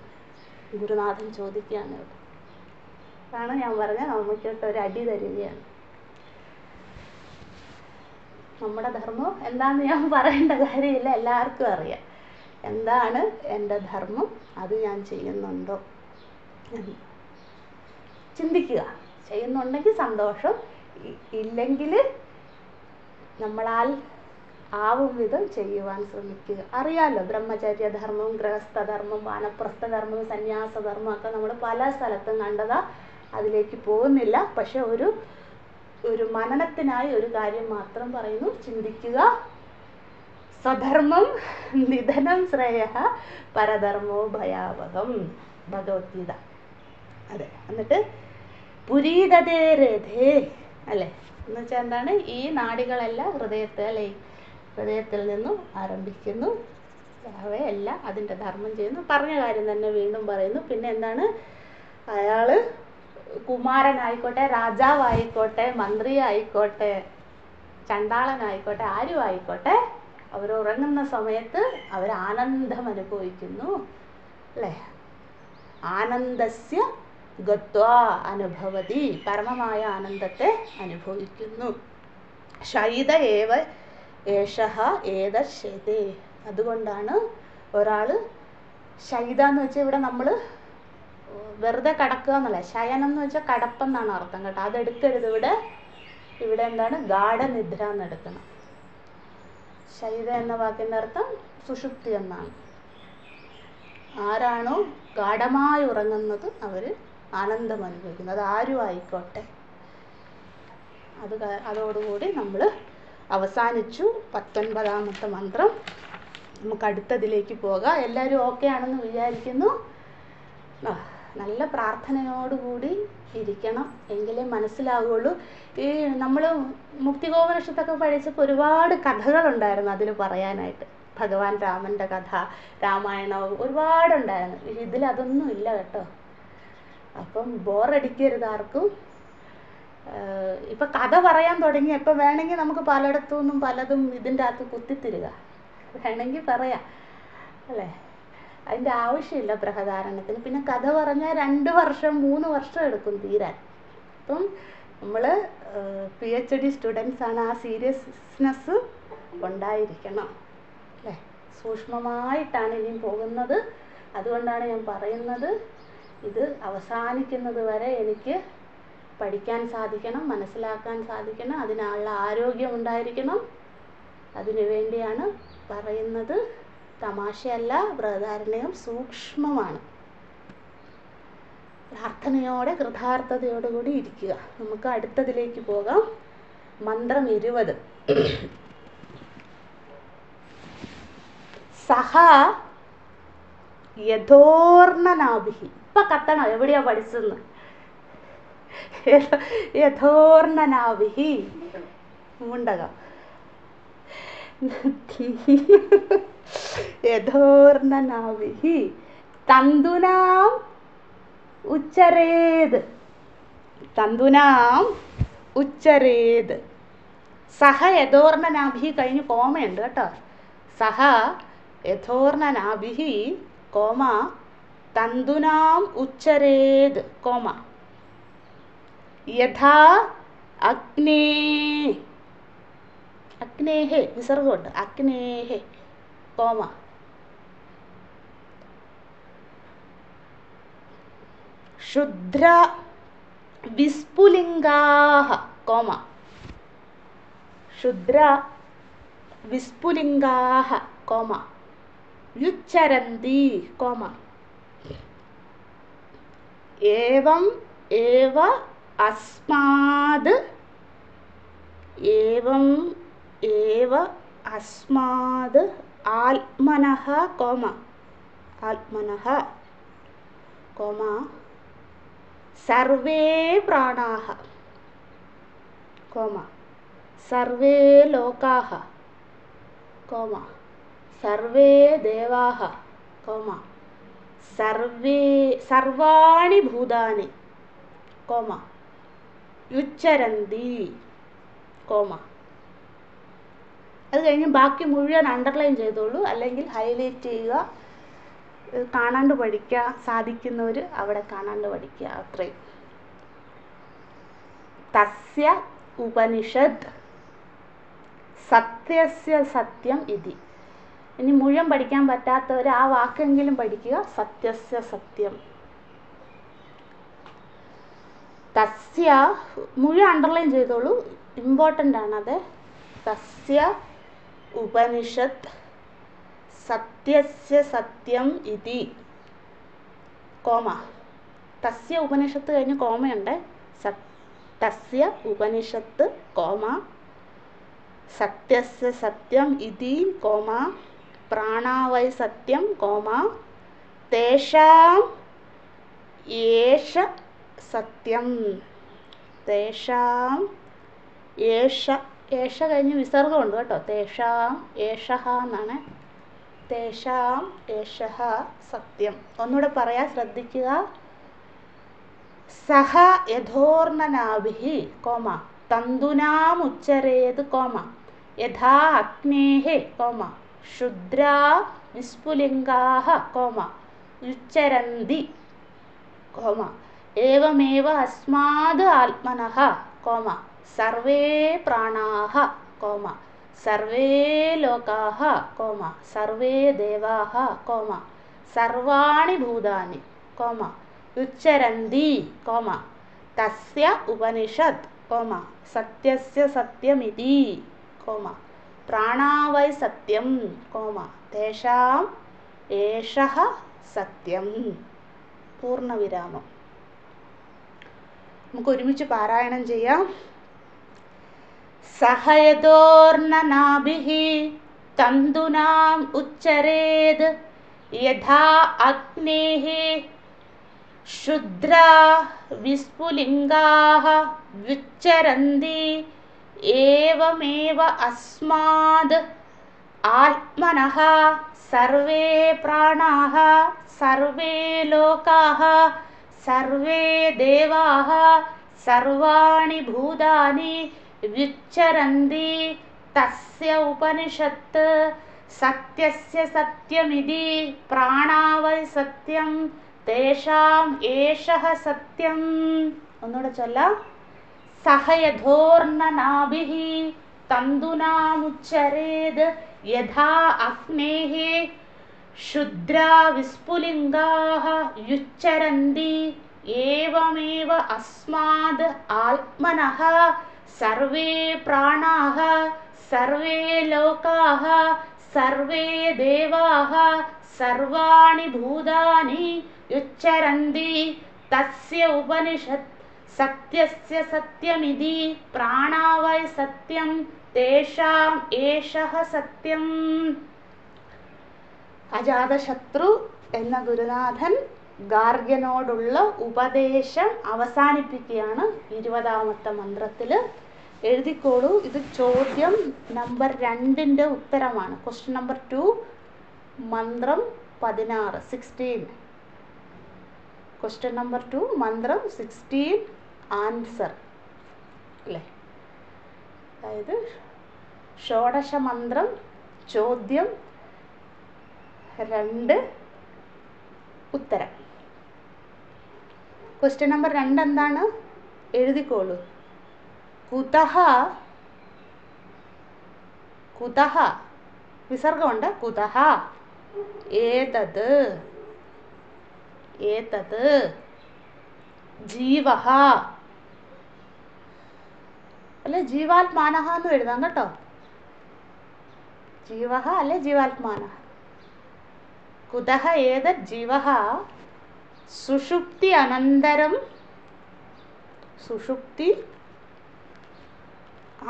ഗുരുനാഥൻ ചോദിക്കുകയാണ്. അതാണ് ഞാൻ പറഞ്ഞത്, നമുക്കിട്ട് ഒരു അടി തരികയാണ്. നമ്മുടെ ധർമ്മം എന്താണെന്ന് ഞാൻ പറയേണ്ട കാര്യമില്ല, എല്ലാവർക്കും അറിയാം. എന്താണ് എൻ്റെ ധർമ്മം, അത് ഞാൻ ചെയ്യുന്നുണ്ടോ എന്ന് ചിന്തിക്കുക. ചെയ്യുന്നുണ്ടെങ്കിൽ സന്തോഷം, ഇല്ലെങ്കിൽ നമ്മളാൽ ആവും വിധം ചെയ്യുവാൻ ശ്രമിക്കുക. അറിയാമല്ലോ, ബ്രഹ്മചര്യധർമ്മം, ഗൃഹസ്ഥധർമ്മം, വാനപ്രസ്ഥധർമ്മം, സന്യാസധർമ്മം ഒക്കെ നമ്മൾ പല സ്ഥലത്തും കണ്ടതാ. അതിലേക്ക് പോകുന്നില്ല. പക്ഷെ ഒരു മനനത്തിനായി ഒരു കാര്യം മാത്രം പറയുന്നു, ചിന്തിക്കുക. സ്വധർമ്മം നിധനം ശ്രേയഃ പരധർമ്മോ ഭയാവഹം, ഭഗവത്ഗീത. അതെ. എന്നിട്ട് പുരീതതേ രഥേ അല്ലേ, എന്ന് വെച്ചാൽ എന്താണ്? ഈ നാഡികളെല്ലാം ഹൃദയത്തിൽ നിന്നും ആരംഭിക്കുന്നു. അവയെല്ലാം അതിൻ്റെ ധർമ്മം ചെയ്യുന്നു. പറഞ്ഞ കാര്യം തന്നെ വീണ്ടും പറയുന്നു. പിന്നെ എന്താണ്? അയാൾ കുമാരനായിക്കോട്ടെ, രാജാവായിക്കോട്ടെ, മന്ത്രി ആയിക്കോട്ടെ, ചണ്ടാളനായിക്കോട്ടെ, ആരും ആയിക്കോട്ടെ, അവരുറങ്ങുന്ന സമയത്ത് അവർ ആനന്ദം അനുഭവിക്കുന്നു അല്ലേ. ആനന്ദസ്യ ഗത്വാ അനുഭവതി, പരമമായ ആനന്ദത്തെ അനുഭവിക്കുന്നു. ശൈത ഏവ ഏഷഃ ഏതശ്ശേതേ. അതുകൊണ്ടാണ് ഒരാൾ ശൈത എന്ന് വെച്ചാൽ ഇവിടെ നമ്മൾ വെറുതെ കടക്കുക എന്നല്ല, ശയനം എന്ന് വെച്ചാൽ കടപ്പെന്നാണ് അർത്ഥം കേട്ടോ. അതെടുക്കരുത്. ഇവിടെ എന്താണ്? ഗാഢനിദ്ര എന്നെടുക്കണം. ശൈത എന്ന വാക്കിൻ്റെ അർത്ഥം സുഷുപ്തി എന്നാണ്. ആരാണോ ഗാഢമായി ഉറങ്ങുന്നത് അവർ ആനന്ദം അനുഭവിക്കുന്നത്. ആരും ആയിക്കോട്ടെ. അതോടുകൂടി നമ്മൾ അവസാനിച്ചു 19ാമത്തെ മന്ത്രം. നമുക്ക് അടുത്തതിലേക്ക് പോകാം. എല്ലാവരും ഓക്കെ ആണെന്ന് വിചാരിക്കുന്നു. നല്ല പ്രാർത്ഥനയോടുകൂടി ഇരിക്കണം, എങ്കിലേ മനസ്സിലാവുകയുള്ളൂ. ഈ നമ്മൾ മുക്തികോപനിഷത്തൊക്കെ പഠിച്ചപ്പോൾ ഒരുപാട് കഥകളുണ്ടായിരുന്നു അതിൽ പറയാനായിട്ട്. ഭഗവാൻ രാമൻ്റെ കഥ, രാമായണവും ഒരുപാടുണ്ടായിരുന്നു. ഇതിലതൊന്നും ഇല്ല കേട്ടോ. അപ്പം ബോറടിക്കരുത് ആർക്കും. ഇപ്പം കഥ പറയാൻ തുടങ്ങി, എപ്പോൾ വേണമെങ്കിൽ നമുക്ക് പലയിടത്തു നിന്നും പലതും ഇതിൻ്റെ അകത്ത് കുത്തിത്തിരുക, വേണമെങ്കിൽ പറയാം അല്ലേ. അതിൻ്റെ ആവശ്യമില്ല ബൃഹദാരണ്യത്തിന്. പിന്നെ കഥ പറഞ്ഞാൽ 2 വർഷം 3 വർഷം എടുക്കും തീരാൻ. അപ്പം നമ്മൾ PhD സ്റ്റുഡൻസാണ്, ആ സീരിയസ്നെസ് ഉണ്ടായിരിക്കണം അല്ലേ. സൂക്ഷ്മമായിട്ടാണ് ഇനിയും പോകുന്നത്. അതുകൊണ്ടാണ് ഞാൻ പറയുന്നത്, ഇത് അവസാനിക്കുന്നത് വരെ എനിക്ക് പഠിക്കാൻ സാധിക്കണം, മനസ്സിലാക്കാൻ സാധിക്കണം, അതിനുള്ള ആരോഗ്യം ഉണ്ടായിരിക്കണം. അതിനു വേണ്ടിയാണ് പറയുന്നത്. തമാശയല്ല, ബൃഹദാരണ്യം സൂക്ഷ്മമാണ്. പ്രാർത്ഥനയോടെ കൃതാർത്ഥതയോടുകൂടി ഇരിക്കുക. നമുക്ക് അടുത്തതിലേക്ക് പോകാം. മന്ത്രം 20. സഹ യഥോർണനാഭിഹി. ഇപ്പം കത്തണം എവിടെയാ പഠിച്ചെന്ന്. യഥോർണനാഭിഹി മുണ്ടകം. യഥോർണനാഭിഹി തന്തുനാം ഉച്ചരേത്. തന്തുനാം ഉച്ചരേത്. സഹ യഥോർണനാഭിഹി കഴിഞ്ഞ് കോമയുണ്ട് കേട്ടോ. സഹ യഥോർണനാഭിഹി കോമ തന്തുനാം ഉച്ചരേത് കോമ യഥാ അഗ്നേ. അഗ്നേഹേ വിസർഗമുണ്ട്. അഗ്നേഹേ കോമ ക്ഷുദ്ര വിസ്ഫുലിംഗാഃ കോമ ക്ഷുദ്ര വിസ്ഫുലിംഗാഃ കോമ യുച്ചരന്തി കോമ ഏവം ഏവ അസ്മാദ്. ഏവം ഏവ അസ്മാദ് ആത്മനഃ കോമ ആത്മനഃ കോമ സർവേ പ്രാണാഃ കോമ സർവേ ലോകാഃ കോമ സർവേ ദേവാഃ കോമ സർവേ സർവാണി ഭൂതാനി കോമ യുച്ചരന്തി കോമ. അത് കഴിഞ്ഞ് ബാക്കി മുഴുവൻ അണ്ടർലൈൻ ചെയ്തോളൂ, അല്ലെങ്കിൽ ഹൈലൈറ്റ് ചെയ്യുക. കാണാണ്ട് പഠിക്കുക സാധിക്കുന്നവർ അവിടെ കാണാണ്ട് പഠിക്കുക. അത്രയും. തസ്യ ഉപനിഷദ് സത്യസ്യ സത്യം ഇതി. ഇനി മുഴുവൻ പഠിക്കാൻ പറ്റാത്തവർ ആ വാക്കെങ്കിലും പഠിക്കുക. സത്യസ്യ സത്യം. തസ്യ മുഴുവൻ അണ്ടർലൈൻ ചെയ്തോളൂ, ഇമ്പോർട്ടൻ്റ് ആണത്. തസ്യ ഉപനിഷത്ത് സത്യസ്യ സത്യം ഇതി കോമ. തസ്യ ഉപനിഷത്ത് കഴിഞ്ഞ് കോമയുണ്ട്. തസ്യ ഉപനിഷത്ത് കോമ സത്യസ്യ സത്യം ഇതി കോമ പ്രാണാവൈ സത്യം കോമ തേഷാം ഏഷ സത്യം. തേഷാം ഏഷ. ഏഷ കഴിഞ്ഞ് വിസർഗമുണ്ട് കേട്ടോ. തേഷാം ഏഷഃ എന്നാണ്. തേഷാം ഏഷഃ സത്യം. ഒന്നുകൂടെ പറയാൻ ശ്രദ്ധിക്കുക. സഹ യഥോർണനാഭിഹി കോമ തന്തുനാം ഉച്ചരേത് കോമ യഥാ അഗ്നേഹേ കോമ ക്ഷുദ്രാ വിസ്ഫുലിംഗാഃ കോമ യുച്ചരന്തി കോമ ഏവമേവ അസ്മാദ് ആത്മനഃ കോമ സർവേ പ്രാണാഃ കോമ സർവേ ലോകാഃ കോമ സർവേ ദേവാഃ കോമ സർവാണി ഭൂതാനി കോമ യുച്ചരന്തി കോമ തസ്യ ഉപനിഷദ് കോമ സത്യസ്യ സത്യമിതി കോമ പ്രാണാവൈ സത്യം കോമ തേഷാം ഏഷഃ സത്യം. പൂർണ്ണവിരാമം. നമുക്ക് ഒരുമിച്ച് പാരായണം ചെയ്യാം. സഹയതോർണനാഭിഹി തന്തുനാം ഉച്ചരേത് യഥാ അഗ്നേഹി ക്ഷുദ്രാ വിസ്ഫുലിംഗാഃ വ്യുച്ചരന്തി ഏവമേവ അസ്മാദ് ആത്മനഃ സർവേ പ്രാണാഃ സർവേ ലോകാഃ സർവേ ദേവാഃ സർവാണി ഭൂതാനി വ്യുച്ചരന്തി തസ്യ ഉപനിഷത്ത് സത്യസ്യ സത്യമിതി പ്രാണാവൈ സത്യം തേഷാം ഏഷഃ സത്യം. ഒന്നുകൂടെ ചൊല്ലാം. സഹയഥോർണനാഭിഹി തന്തുനാമുച്ചരേത് യഥാ അഗ്നേഹി ക്ഷുദ്രാ വിസ്ഫുലിംഗാഃ യുച്ചരന്തി ഏവമേവ അസ്മാദ് ആത്മനഃ സർവേ പ്രാണാഃ സർവേ ലോകാഃ സർവേ ദേവാഹ സർവാണി ഭൂതാനി യുച്ചരന്തി തസ്യ ഉപനിഷത് സത്യസ്യ സത്യമിതി പ്രാണാവൈ സത്യം തേഷാം ഏഷഃ സത്യം. അജാതശത്രു എന്ന ഗുരുനാഥൻ ഗാർഗ്യനോടുള്ള ഉപദേശം അവസാനിപ്പിക്കുകയാണ് 20ാമത്തെ മന്ത്രത്തിൽ. എഴുതിക്കോളൂ, ഇത് ചോദ്യം നമ്പർ 2ന്റെ ഉത്തരമാണ്. ക്വസ്റ്റ്യൻ നമ്പർ 2, മന്ത്രം 16, 16. ക്വസ്റ്റ്യൻ നമ്പർ 2, മന്ത്രം 16, ആൻസർ അല്ലേ. അതായത് ഷോഡശ മന്ത്രം ചോദ്യം 2 ഉത്തരം. ക്വസ്റ്റ്യൻ നമ്പർ 2 എന്താണ്? എഴുതിക്കോളൂ. കുതഹ, കുതഹ വിസർഗമുണ്ട്. കുതഹ ഏതത്, ഏതത് ജീവഹ അല്ലെ ജീവാത്മാനഹ എന്ന് എഴുതാം കേട്ടോ. ജീവഹ അല്ലെ ജീവാത്മാനഹ. കുതഹ ഏതത് ജീവഹ സുഷുപ്തി അനന്തരം, സുഷുപ്തി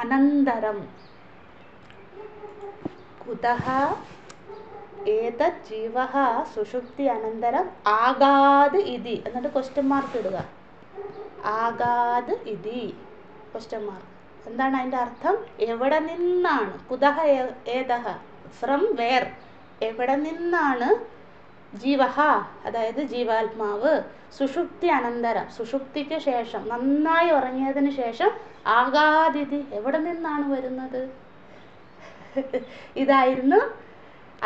അനന്തരം. കുതഹ ഏതത് ജീവഹ സുഷുപ്തി അനന്തരം ആഗാത് ഇതി, എന്നിട്ട് ക്വസ്റ്റ്യൻ മാർക്ക് ഇടുക. ആഗാത് ഇതി ക്വസ്റ്റ്യൻ മാർക്ക്. എന്താണ് അതിൻ്റെ അർത്ഥം? എവിടെ നിന്നാണ്? കുതഹ ഏതഹ, ഫ്രം വേർ, എവിടെ നിന്നാണ്? ജീവഹ അതായത് ജീവാത്മാവ്, സുഷുപ്തി അനന്തരം സുഷുപ്തിക്ക് ശേഷം, നന്നായി ഉറങ്ങിയതിന് ശേഷം, ആഗാതിഥി എവിടെ നിന്നാണ് വരുന്നത്? ഇതായിരുന്നു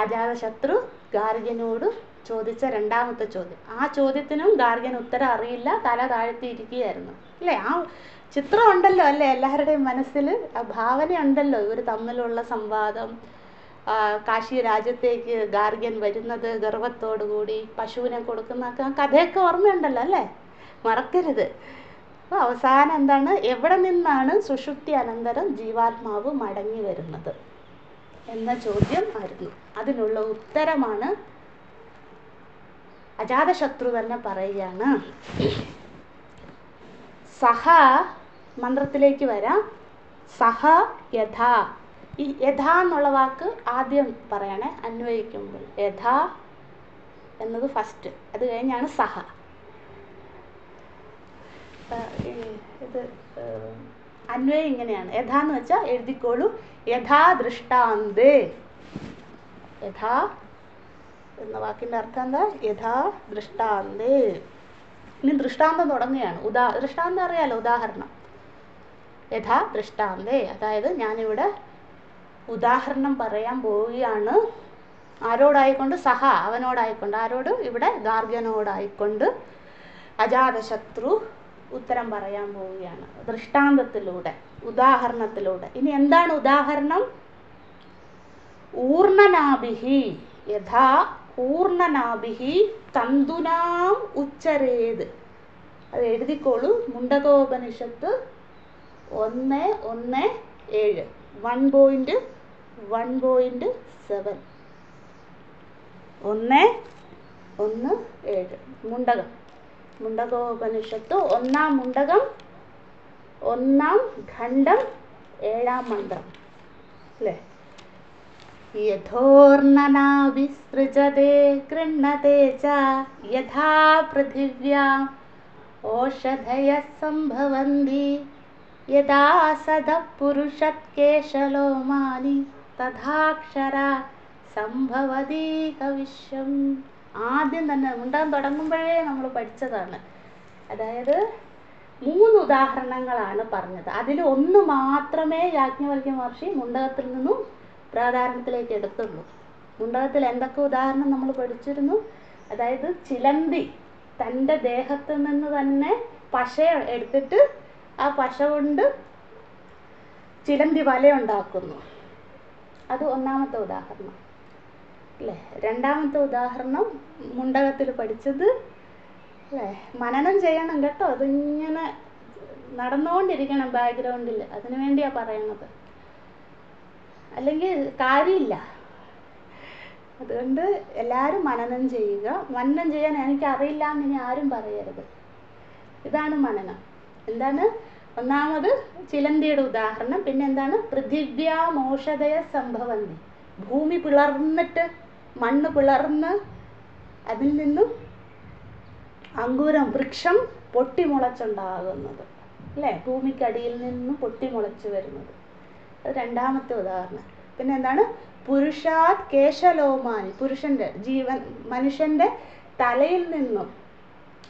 അജാതശത്രു ഗാർഗ്യനോട് ചോദിച്ച 2ാമത്തെ ചോദ്യം. ആ ചോദ്യത്തിനും ഗാർഗ്യൻ ഉത്തരം അറിയില്ല, തല താഴ്ത്തിയിരിക്കുകയായിരുന്നു അല്ലേ. ആ ചിത്രം ഉണ്ടല്ലോ അല്ലേ എല്ലാവരുടെയും മനസ്സിൽ, ആ ഭാവന ഉണ്ടല്ലോ, ഇവർ തമ്മിലുള്ള സംവാദം. കാശി രാജ്യത്തേക്ക് ഗാർഗ്യൻ വരുന്നത് ഗർവത്തോടുകൂടി, പശുവിനെ കൊടുക്കുന്നൊക്കെ ആ കഥയൊക്കെ ഓർമ്മയുണ്ടല്ലോ അല്ലേ, മറക്കരുത്. അപ്പോൾ അവസാനം എന്താണ്? എവിടെ നിന്നാണ് സുഷുപ്തി അനന്തരം ജീവാത്മാവ് മടങ്ങി വരുന്നത് എന്ന ചോദ്യം ആയിരുന്നു. അതിനുള്ള ഉത്തരമാണ് അജാതശത്രു തന്നെ പറയുകയാണ്. സഹ, മന്ത്രത്തിലേക്ക് വരാം. സഹ യഥാ, ഈ യഥാ എന്നുള്ള വാക്ക് ആദ്യം പറയണേ അന്വയിക്കുമ്പോൾ. യഥാ എന്നത് ഫസ്റ്റ്, അത് കഴിഞ്ഞാണ് സഹ. ഇത് അന്വയം ഇങ്ങനെയാണ്. യഥാ എന്ന് വെച്ചാൽ എഴുതിക്കോളൂ, യഥാ ദൃഷ്ടാന്തേ. യഥാ എന്ന വാക്കിൻ്റെ അർത്ഥം എന്താ? യഥാ ദൃഷ്ടാന്തേ. ഇനി ദൃഷ്ടാന്തം തുടങ്ങുകയാണ്. ദൃഷ്ടാന്തം അറിയാലോ, ഉദാഹരണം. യഥാ ദൃഷ്ടാന്തേ, അതായത് ഞാനിവിടെ ഉദാഹരണം പറയാൻ പോവുകയാണ്. ആരോടായിക്കൊണ്ട്? സഹ അവനോടായിക്കൊണ്ട്. ആരോട്? ഇവിടെ ഗാർഗ്യനോടായിക്കൊണ്ട് അജാതശത്രു ഉത്തരം പറയാൻ പോവുകയാണ് ദൃഷ്ടാന്തത്തിലൂടെ, ഉദാഹരണത്തിലൂടെ. ഇനി എന്താണ് ഉദാഹരണം? ഊർണനാഭിഹി, യഥാ ഊർണനാഭിഹി തന്തുനാം ഉച്ചരേത്. അത് എഴുതിക്കോളൂ. മുണ്ടകോപനിഷത്ത് 1:1:7, 1.1.7. 1:1:7 മുണ്ടകം. മുണ്ടകോപനിഷത്ത് 1-ാം മുണ്ടകം 1-ാം ഖണ്ഡം 7-ാം മന്ത്രം അല്ലേ. യഥോർണനാഭിസൃജതേ ഗൃഹ്ണതേ ച യഥാ പൃഥിവ്യാം ഓഷധയഃ സംഭവന്തി യഥാ സദഃ പുരുഷത് കേശലോമാനി തഥാക്ഷരാ സംഭവതീക വിശ്വം. ആദ്യം തന്നെ മുണ്ടകം തുടങ്ങുമ്പോഴേ നമ്മൾ പഠിച്ചതാണ്. അതായത് 3 ഉദാഹരണങ്ങളാണ് പറഞ്ഞത്. അതിൽ 1 മാത്രമേ യാജ്ഞവൽക്യ മഹർഷി മുണ്ടകത്തിൽ നിന്നും പ്രാധാരണത്തിലേക്ക് എടുത്തുള്ളൂ. മുണ്ടകത്തിൽ എന്തൊക്കെ ഉദാഹരണം നമ്മൾ പഠിച്ചിരുന്നു? അതായത് ചിലന്തി തൻ്റെ ദേഹത്ത് നിന്ന് തന്നെ പശ എടുത്തിട്ട് ആ പശ കൊണ്ട് ചിലന്തി വല ഉണ്ടാക്കുന്നു. അത് 1-ാമത്തെ ഉദാഹരണം അല്ലേ. 2-ാമത്തെ ഉദാഹരണം മുണ്ടകത്തിൽ പഠിച്ചത് അല്ലേ. മനനം ചെയ്യണം കേട്ടോ, അതിങ്ങനെ നടന്നുകൊണ്ടിരിക്കണം ബാക്ക്ഗ്രൗണ്ടിൽ. അതിനു വേണ്ടിയാണ് പറയണത്, അല്ലെങ്കിൽ കാര്യമില്ല. അതുകൊണ്ട് എല്ലാവരും മനനം ചെയ്യുക. മനനം ചെയ്യാൻ എനിക്കറിയില്ല എന്ന് ഇനി ആരും പറയരുത്. ഇതാണ് മനനം. എന്താണ്? ഒന്നാമത് ചിലന്തിയുടെ ഉദാഹരണം. പിന്നെ എന്താണ്? പൃഥിവ്യാമോഷധയ സംഭവന്തി. ഭൂമി പിളർന്നിട്ട്, മണ്ണ് പിളർന്ന് അതിൽ നിന്നും അങ്കുരം, വൃക്ഷം പൊട്ടിമുളച്ചുണ്ടാകുന്നത്, അല്ലേ? ഭൂമിക്കടിയിൽ നിന്നും പൊട്ടിമുളച്ച് വരുന്നത്. അത് രണ്ടാമത്തെ ഉദാഹരണം. പിന്നെ എന്താണ്? പുരുഷാത് കേശലോമാനി. പുരുഷന്റെ മനുഷ്യന്റെ തലയിൽ നിന്നും,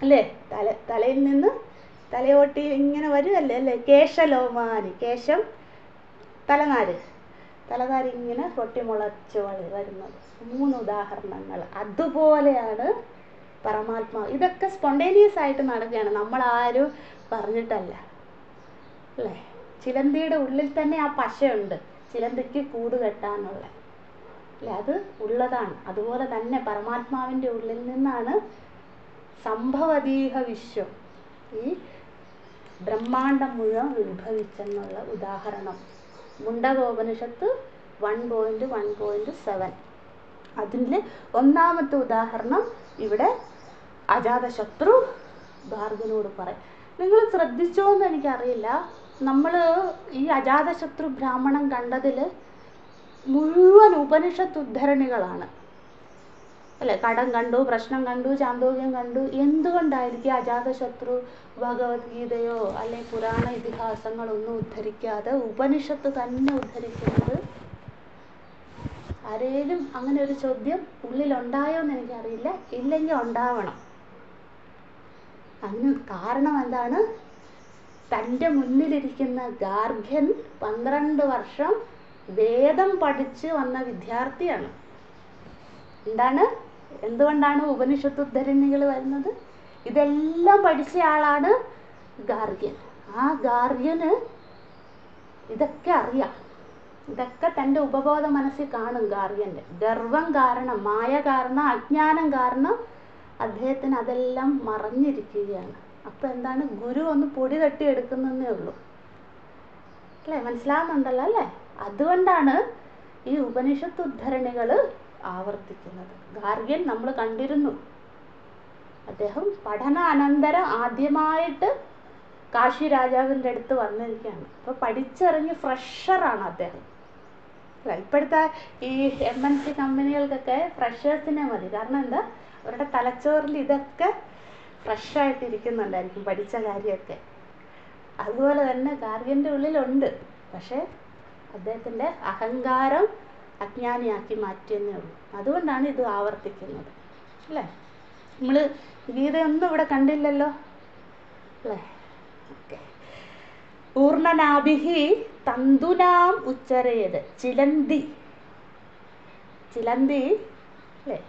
അല്ലേ? തലയിൽ നിന്ന് തലയോട്ടി ഇങ്ങനെ വരുമല്ലേ, അല്ലേ? കേശലോമാനി. കേശം തലനാര് ഇങ്ങനെ പൊട്ടിമുളച്ച് വരുന്നത്. 3 ഉദാഹരണങ്ങൾ. അതുപോലെയാണ് പരമാത്മാവ്. ഇതൊക്കെ സ്പോണ്ടേനിയസ് ആയിട്ട് നടക്കുകയാണ്, നമ്മളാരും പറഞ്ഞിട്ടല്ല, അല്ലേ? ചിലന്തിയുടെ ഉള്ളിൽ തന്നെ ആ പശയുണ്ട്, ചിലന്തിക്ക് കൂട് കെട്ടാനുള്ള, അല്ലേ? അത് ഉള്ളതാണ്. അതുപോലെ തന്നെ പരമാത്മാവിൻ്റെ ഉള്ളിൽ നിന്നാണ് സംഭവതീഹ വിശ്വം, ഈ ബ്രഹ്മാണ്ടം മുഴുവൻ ഉത്ഭവിച്ചെന്നുള്ള ഉദാഹരണം മുണ്ടകോപനിഷത്ത് 1.1.7. അതിൽ ഒന്നാമത്തെ ഉദാഹരണം ഇവിടെ അജാതശത്രു ഗാർഗനോട് പറയും. നിങ്ങൾ ശ്രദ്ധിച്ചോ എന്ന് എനിക്കറിയില്ല, നമ്മൾ ഈ അജാതശത്രു ബ്രാഹ്മണൻ കണ്ടതിൽ മുഴുവൻ ഉപനിഷത്ത് ഉദ്ധരണികളാണ്, അല്ലേ? കടം കണ്ടു, പ്രശ്നം കണ്ടു, ചാന്തോക്യം കണ്ടു. എന്തുകൊണ്ടായിരിക്കും അജാതശത്രു ഭഗവത്ഗീതയോ അല്ലെ പുരാണ ഇതിഹാസങ്ങളൊന്നും ഉദ്ധരിക്കാതെ ഉപനിഷത്ത് തന്നെ ഉദ്ധരിക്കുന്നത്? ആരേലും അങ്ങനെ ഒരു ചോദ്യം ഉള്ളിലുണ്ടായോ എന്ന് എനിക്കറിയില്ല. ഇല്ലെങ്കിൽ ഉണ്ടാവണം. അതിന് കാരണം എന്താണ്? തൻ്റെ മുന്നിലിരിക്കുന്ന ഗാർഗ്യൻ 12 വർഷം വേദം പഠിച്ച് വന്ന വിദ്യാർത്ഥിയാണ്. എന്തുകൊണ്ടാണ് ഉപനിഷത്ത് ഉദ്ധരണികൾ വരുന്നത്? ഇതെല്ലാം പഠിച്ച ആളാണ് ഗാർഗ്യൻ. ആ ഗാർഗ്യന് ഇതൊക്കെ അറിയാം. ഇതൊക്കെ തൻ്റെ ഉപബോധ മനസ്സിൽ കാണും. ഗാർഗ്യൻ്റെ ഗർവം കാരണം, മായ കാരണം, അജ്ഞാനം കാരണം അദ്ദേഹത്തിന് അതെല്ലാം മറഞ്ഞിരിക്കുകയാണ്. അപ്പോൾ എന്താണ്? ഗുരു ഒന്ന് പൊടി തട്ടി എടുക്കുന്നതേ ഉള്ളൂ, അല്ലേ? മനസ്സിലാവുന്നുണ്ടല്ലോ, അല്ലേ? അതുകൊണ്ടാണ് ഈ ഉപനിഷത്ത് ഉദ്ധരണികൾ ആവർത്തിക്കുന്നത്. ഗാർഗ്യൻ നമ്മൾ കണ്ടിരുന്നു, അദ്ദേഹം പഠന അനന്തരം ആദ്യമായിട്ട് കാശി രാജാവിൻ്റെ അടുത്ത് വന്നിരിക്കുകയാണ്. അപ്പോൾ പഠിച്ചിറങ്ങി ഫ്രഷറാണ് അദ്ദേഹം. ഇപ്പോഴത്തെ ഈ MNC കമ്പനികൾക്കൊക്കെ ഫ്രഷേഴ്സിനെ മതി. കാരണം എന്താ? അവരുടെ തലച്ചോറിൽ ഇതൊക്കെ ഫ്രഷായിട്ടിരിക്കുന്നുണ്ടായിരിക്കും, പഠിച്ച കാര്യമൊക്കെ. അതുപോലെ തന്നെ ഗാർഗ്യൻ്റെ ഉള്ളിലുണ്ട്, പക്ഷേ അദ്ദേഹത്തിൻ്റെ അഹങ്കാരം അജ്ഞാനിയാക്കി മാറ്റിയെന്നേ ഉള്ളൂ. അതുകൊണ്ടാണ് ഇത് ആവർത്തിക്കുന്നത്, അല്ലേ? നമ്മൾ ഗീതയൊന്നും ഇവിടെ കണ്ടില്ലല്ലോ, അല്ലേ? ഓക്കെ. പൂർണ്ണനാഭിഹി തന്തുനാം ഉച്ചരേത്. ചിലന്തി, അല്ലേ?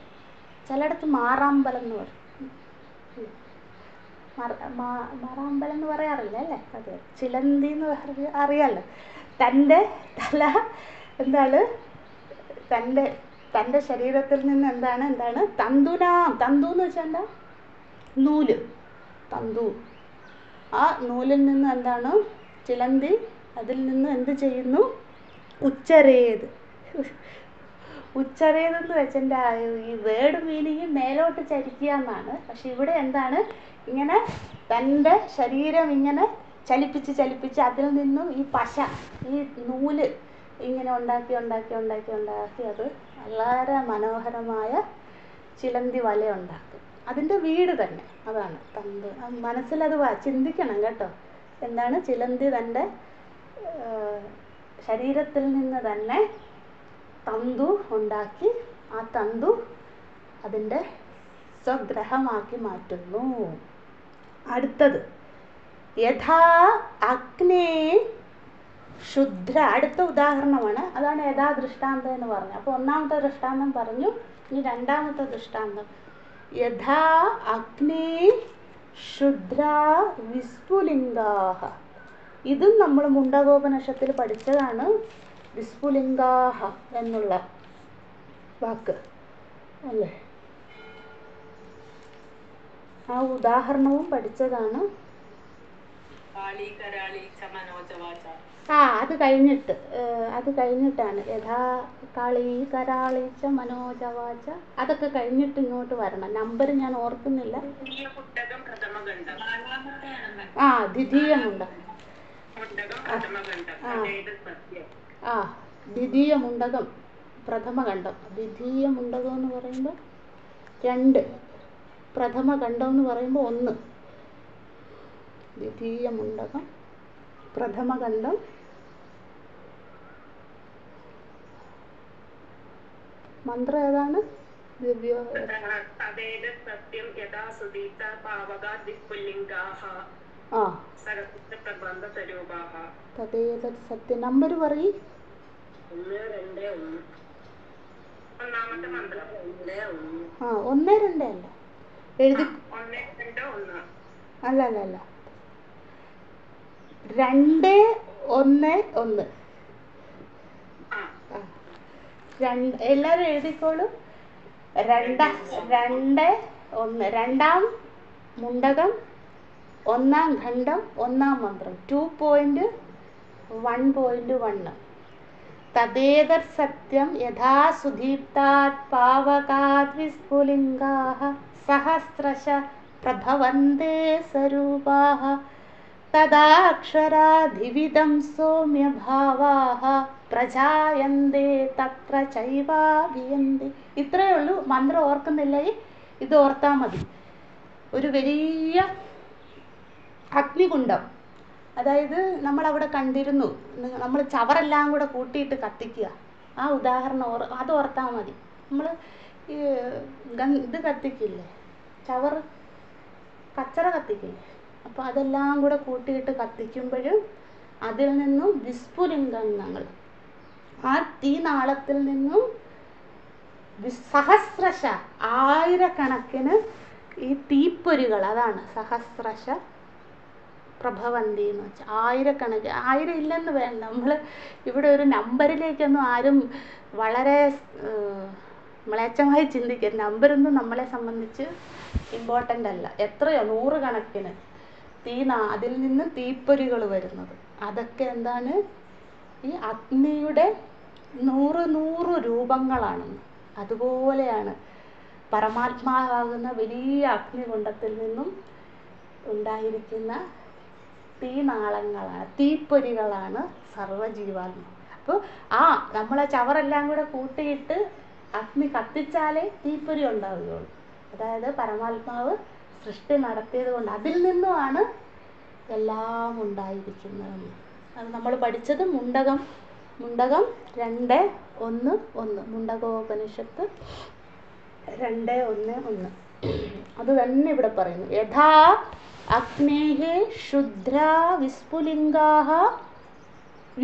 ചിലയിടത്ത് മാറാമ്പലം എന്ന് പറയും. മാറാമ്പലം എന്ന് പറയാറില്ല, അല്ലേ? അത് ചിലന്തി എന്ന് അറിയാമല്ലോ. തൻ്റെ തല എന്താണ്? തൻ്റെ ശരീരത്തിൽ നിന്ന് എന്താണ് തന്തുനാം. തന്തു എന്ന് വെച്ചാൽ എന്താ? നൂല്, തന്തു. ആ നൂലിൽ നിന്ന് എന്താണ്? ചിലന്തി അതിൽ നിന്ന് എന്ത് ചെയ്യുന്നു? ഉച്ചരേത്. ഉച്ചരേതെന്ന് വെച്ചെൻ്റെ ഈ വേർഡ് മീനിങ് മേലോട്ട് ചരിക്കുക എന്നാണ്. പക്ഷെ ഇവിടെ എന്താണ്? ഇങ്ങനെ തൻ്റെ ശരീരം ഇങ്ങനെ ചലിപ്പിച്ച് അതിൽ നിന്നും ഈ പശ, ഈ നൂല് ഇങ്ങനെ ഉണ്ടാക്കി അത് വളരെ മനോഹരമായ ചിലന്തി വല ഉണ്ടാക്കും. അതിൻ്റെ വീട് തന്നെ അതാണ് തന്തു. മനസ്സിലത് ചിന്തിക്കണം കേട്ടോ. എന്താണ്? ചിലന്തി തൻ്റെ ശരീരത്തിൽ നിന്ന് തന്നെ തന്തു ഉണ്ടാക്കി ആ തന്തു അതിൻ്റെ സ്വഗ്രഹമാക്കി മാറ്റുന്നു. അടുത്തത് യഥാ അഗ്നേ ശുദ്ര. അടുത്ത ഉദാഹരണമാണ്. അതാണ് യഥാ ദൃഷ്ടാന്തം എന്ന് പറഞ്ഞു. അപ്പോൾ ഒന്നാമത്തെ ദൃഷ്ടാന്തം പറഞ്ഞു, ഇനി രണ്ടാമത്തെ ദൃഷ്ടാന്തം. യഥാ അഗ്നേ ശുദ്ര വിസ്ഫുലിംഗാഹ. ഇതും നമ്മൾ മുണ്ടകോപനിഷത്തിൽ പഠിച്ചതാണ്. വിസ്ഫുലിംഗാഹ എന്നുള്ള വാക്ക്, അല്ലേ? ആ ഉദാഹരണവും പഠിച്ചതാണ്. ആ അത് കഴിഞ്ഞിട്ടാണ് യഥാ കളി കരാളിച്ച മനോജവാച, അതൊക്കെ കഴിഞ്ഞിട്ട് ഇങ്ങോട്ട് വരണം. നമ്പർ ഞാൻ ഓർക്കുന്നില്ല. ആ ദ്വിതീയമുണ്ടകം. ആ ദ്വിതീയമുണ്ടകം പ്രഥമഖണ്ഡം. ദ്വിതീയമുണ്ടകം എന്ന് പറയുമ്പോൾ 2, പ്രഥമഖണ്ഡം എന്ന് പറയുമ്പോൾ 1. ദ്വിതീയമുണ്ടകം പ്രഥമഖണ്ഡം മന്ത്രം ഏതാണ്? ദിവ്യോ ആ തദേതത് സത്യം. നമ്പർ പറയും. ആ 1, 2 അല്ല എഴുതി. അല്ല 2, 1, 1. എല്ലാവരും എഴുതിക്കോളൂ. 2, 1. രണ്ടാം മുണ്ടകം, 1-ാം ഖണ്ഡം, 1-ാം മന്ത്രം. 2.1.1. തദേതത് സത്യം യഥാ സുദീപ്താത് പാവകാത് വിസ്ഫുലിംഗാഃ സഹസ്രശ പ്രഭവന്തേ സ്വരൂപാഃ തദാക്ഷരാധിവിദം സൗമ്യഭാവാഃ പ്രജായന്തേ തത്ര ചൈവാഭിയന്തി. ഇത്രയേ ഉള്ളൂ. മന്ത്രം ഓർക്കുന്നില്ലെങ്കിൽ ഇത് ഓർത്താൽ മതി. ഒരു വലിയ അഗ്നികുണ്ഡം, അതായത് നമ്മളവിടെ കണ്ടിരുന്നു, നമ്മൾ ചവറെല്ലാം കൂടെ കൂട്ടിയിട്ട് കത്തിക്കുക. ആ ഉദാഹരണം അത് ഓർത്താൽ മതി. നമ്മൾ ഇത് കത്തിക്കില്ലേ, ചവറ് കച്ചറ കത്തിക്കില്ലേ, അപ്പോൾ അതെല്ലാം കൂടെ കൂട്ടിയിട്ട് കത്തിക്കുമ്പോഴും അതിൽ നിന്നും വിസ്ഫുലിംഗങ്ങൾ, ആ തീനാളത്തിൽ നിന്നും സഹസ്രശ ആയിരക്കണക്കിന് ഈ തീപ്പൊരികൾ, അതാണ് സഹസ്രശ പ്രഭവന്തി എന്ന് വെച്ചാൽ. ആയിരക്കണക്കിന്, 1000 ഇല്ലെന്ന് വേണ്ട. നമ്മൾ ഇവിടെ ഒരു നമ്പറിലേക്കൊന്നും ആരും വളരെ മ്ലേച്ഛമായി ചിന്തിക്കരുത്. നമ്പറൊന്നും നമ്മളെ സംബന്ധിച്ച് ഇമ്പോർട്ടൻ്റ് അല്ല. എത്രയോ 100 കണക്കിന് അതിൽ നിന്ന് തീപ്പൊരികൾ വരുന്നത്. അതൊക്കെ എന്താണ്? ഈ അഗ്നിയുടെ 100 രൂപങ്ങളാണെന്ന്. അതുപോലെയാണ് പരമാത്മാവാകുന്ന വലിയ അഗ്നികുണ്ഡത്തിൽ നിന്നും ഉണ്ടായിരിക്കുന്ന തീനാളങ്ങളാണ്, തീപ്പൊരികളാണ് സർവ്വജീവാത്മ. അപ്പോൾ നമ്മളെ ചവറെല്ലാം കൂടെ കൂട്ടിയിട്ട് അഗ്നി കത്തിച്ചാലേ തീപ്പൊരി ഉണ്ടാവുകയുള്ളൂ. അതായത് പരമാത്മാവ് സൃഷ്ടി നടത്തിയത് കൊണ്ട് അതിൽ നിന്നുമാണ് എല്ലാം ഉണ്ടായിരിക്കുന്നത്. അത് നമ്മൾ പഠിച്ചത് മുണ്ടകം 2.1.1 മുണ്ടകോപനിഷത്ത് 2.1.1. അത് തന്നെ ഇവിടെ പറയുന്നു. യഥാ അഗ്നേഃ ക്ഷുദ്രാ വിസ്ഫുലിംഗാഃ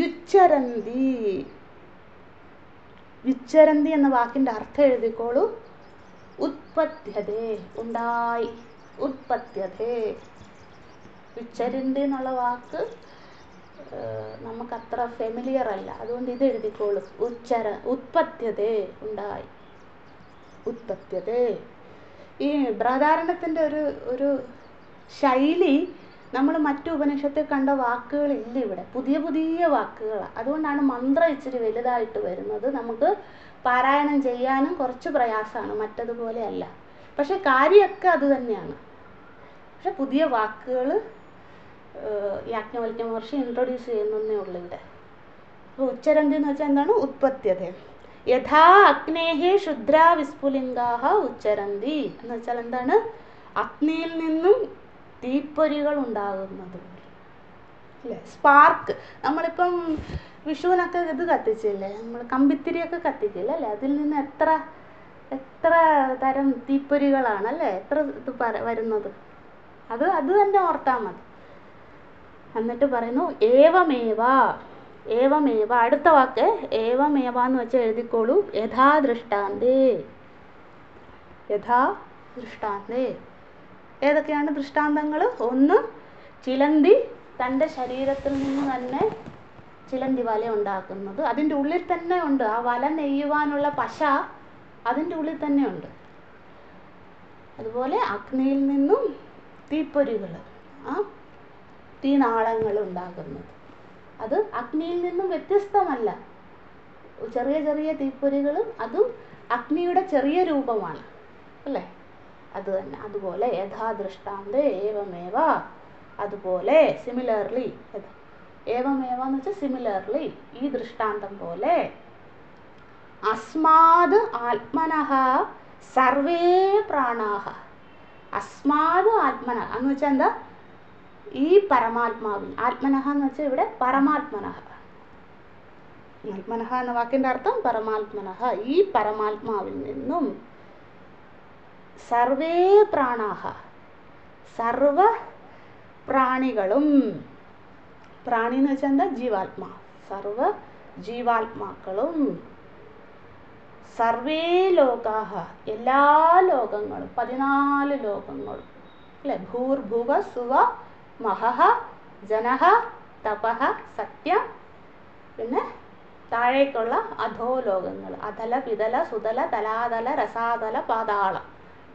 യുച്ചരന്തി. യുച്ചരന്തി എന്ന വാക്കിൻ്റെ അർത്ഥം എഴുതിക്കോളൂ. ഉത്പത്യതേ, ഉണ്ടായി, ഉത്പത്യതേ. യുച്ചരന്തി എന്നുള്ള വാക്ക് നമുക്കത്ര ഫെമിലിയർ അല്ല, അതുകൊണ്ട് ഇത് എഴുതിക്കോളൂ. ഉത്പത്യതേ, ഉണ്ടായി, ഉത്പത്യതേ. ഈ ബൃഹദാരണ്യത്തിൻ്റെ ഒരു ശൈലി നമ്മൾ മറ്റു ഉപനിഷത്തിൽ കണ്ട വാക്കുകളില്ല ഇവിടെ. പുതിയ വാക്കുകളാണ്. അതുകൊണ്ടാണ് മന്ത്രം ഇച്ചിരി വലുതായിട്ട് വരുന്നത്. നമുക്ക് പാരായണം ചെയ്യാനും കുറച്ച് പ്രയാസമാണ്, മറ്റതുപോലെ അല്ല. പക്ഷെ കാര്യമൊക്കെ അത് തന്നെയാണ്. പക്ഷെ പുതിയ വാക്കുകൾ യാജ്ഞവൽക്യ മഹർഷി ഇൻട്രൊഡ്യൂസ് ചെയ്യുന്നേ ഉള്ളൂ ഇവിടെ. അപ്പോൾ ഉച്ചരന്തി എന്ന് വെച്ചാൽ എന്താണ്? ഉത്പത്യത. യഥാ അഗ്നേഃ ക്ഷുദ്രാ വിസ്ഫുലിംഗാഃ ഉച്ചരന്തി എന്ന് വെച്ചാൽ എന്താണ്? അഗ്നിയിൽ നിന്നും തീപ്പൊരികൾ ഉണ്ടാകുന്നത്, അല്ലേ? സ്പാർക്ക്. നമ്മളിപ്പം വിഷുവിനൊക്കെ ഇത് കത്തിച്ചില്ലേ, നമ്മൾ കമ്പിത്തിരിയൊക്കെ കത്തിക്കില്ല അല്ലേ? അതിൽ നിന്ന് എത്ര തരം തീപ്പൊരികളാണ് അല്ലേ, എത്ര ഇത് വരുന്നത്. അത് തന്നെ ഓർത്താൽ മതി. എന്നിട്ട് പറയുന്നു ഏവമേവ. അടുത്ത വാക്ക് ഏവമേവ എന്ന് വെച്ച് എഴുതിക്കോളൂ. യഥാ ദൃഷ്ടാന്തേ. ഏതൊക്കെയാണ് ദൃഷ്ടാന്തങ്ങൾ? 1, ചിലന്തി തൻ്റെ ശരീരത്തിൽ നിന്ന് തന്നെ ചിലന്തി വല ഉണ്ടാക്കുന്നത്. അതിൻ്റെ ഉള്ളിൽ തന്നെ ഉണ്ട് ആ വല നെയ്യുവാനുള്ള പശ, അതിൻ്റെ ഉള്ളിൽ തന്നെ ഉണ്ട്. അതുപോലെ അഗ്നിയിൽ നിന്നും തീപ്പൊരികൾ, തീനാളങ്ങൾ ഉണ്ടാകുന്നത്. അത് അഗ്നിയിൽ നിന്നും വ്യത്യസ്തമല്ല. ചെറിയ ചെറിയ തീപ്പൊരികളും അതും അഗ്നിയുടെ ചെറിയ രൂപമാണ് അല്ലേ? അത് തന്നെ. അതുപോലെ യഥാ ദൃഷ്ടാന്തേ ഏവമേവ, അതുപോലെ സിമിലർലി, ഏവമേവ എന്ന് വെച്ചാൽ സിമിലർലി, ഈ ദൃഷ്ടാന്തം പോലെ അസ്മാത് ആത്മനഃ സർവേ പ്രാണാഹ. അസ്മാത് ആത്മനഃ എന്ന് വെച്ചാൽ എന്താ? ഈ പരമാത്മാവിൽ. ആത്മനഃ എന്ന് വെച്ചാൽ ഇവിടെ പരമാത്മനഃ. ആത്മനഃ എന്ന വാക്കിന്റെ അർത്ഥം പരമാത്മനഃ, ഈ പരമാത്മാവിൽ നിന്നും സർവേ പ്രാണാഹ, സർവ പ്രാണികളും, പ്രാണി എന്ന് വെച്ചാൽ എന്താ? ജീവാത്മാ. സർവ ജീവാത്മാക്കളും, സർവേ ലോകാഹ, എല്ലാ ലോകങ്ങളും, 14 ലോകങ്ങളും അല്ലെ? ഭൂർഭുവ സുവ മഹഃ ജനഃ തപഃ സത്യം, പിന്നെ താഴേക്കുള്ള അധോലോകങ്ങൾ, അധല പിതല സുതല തലാതല രസാതല പാതാളം,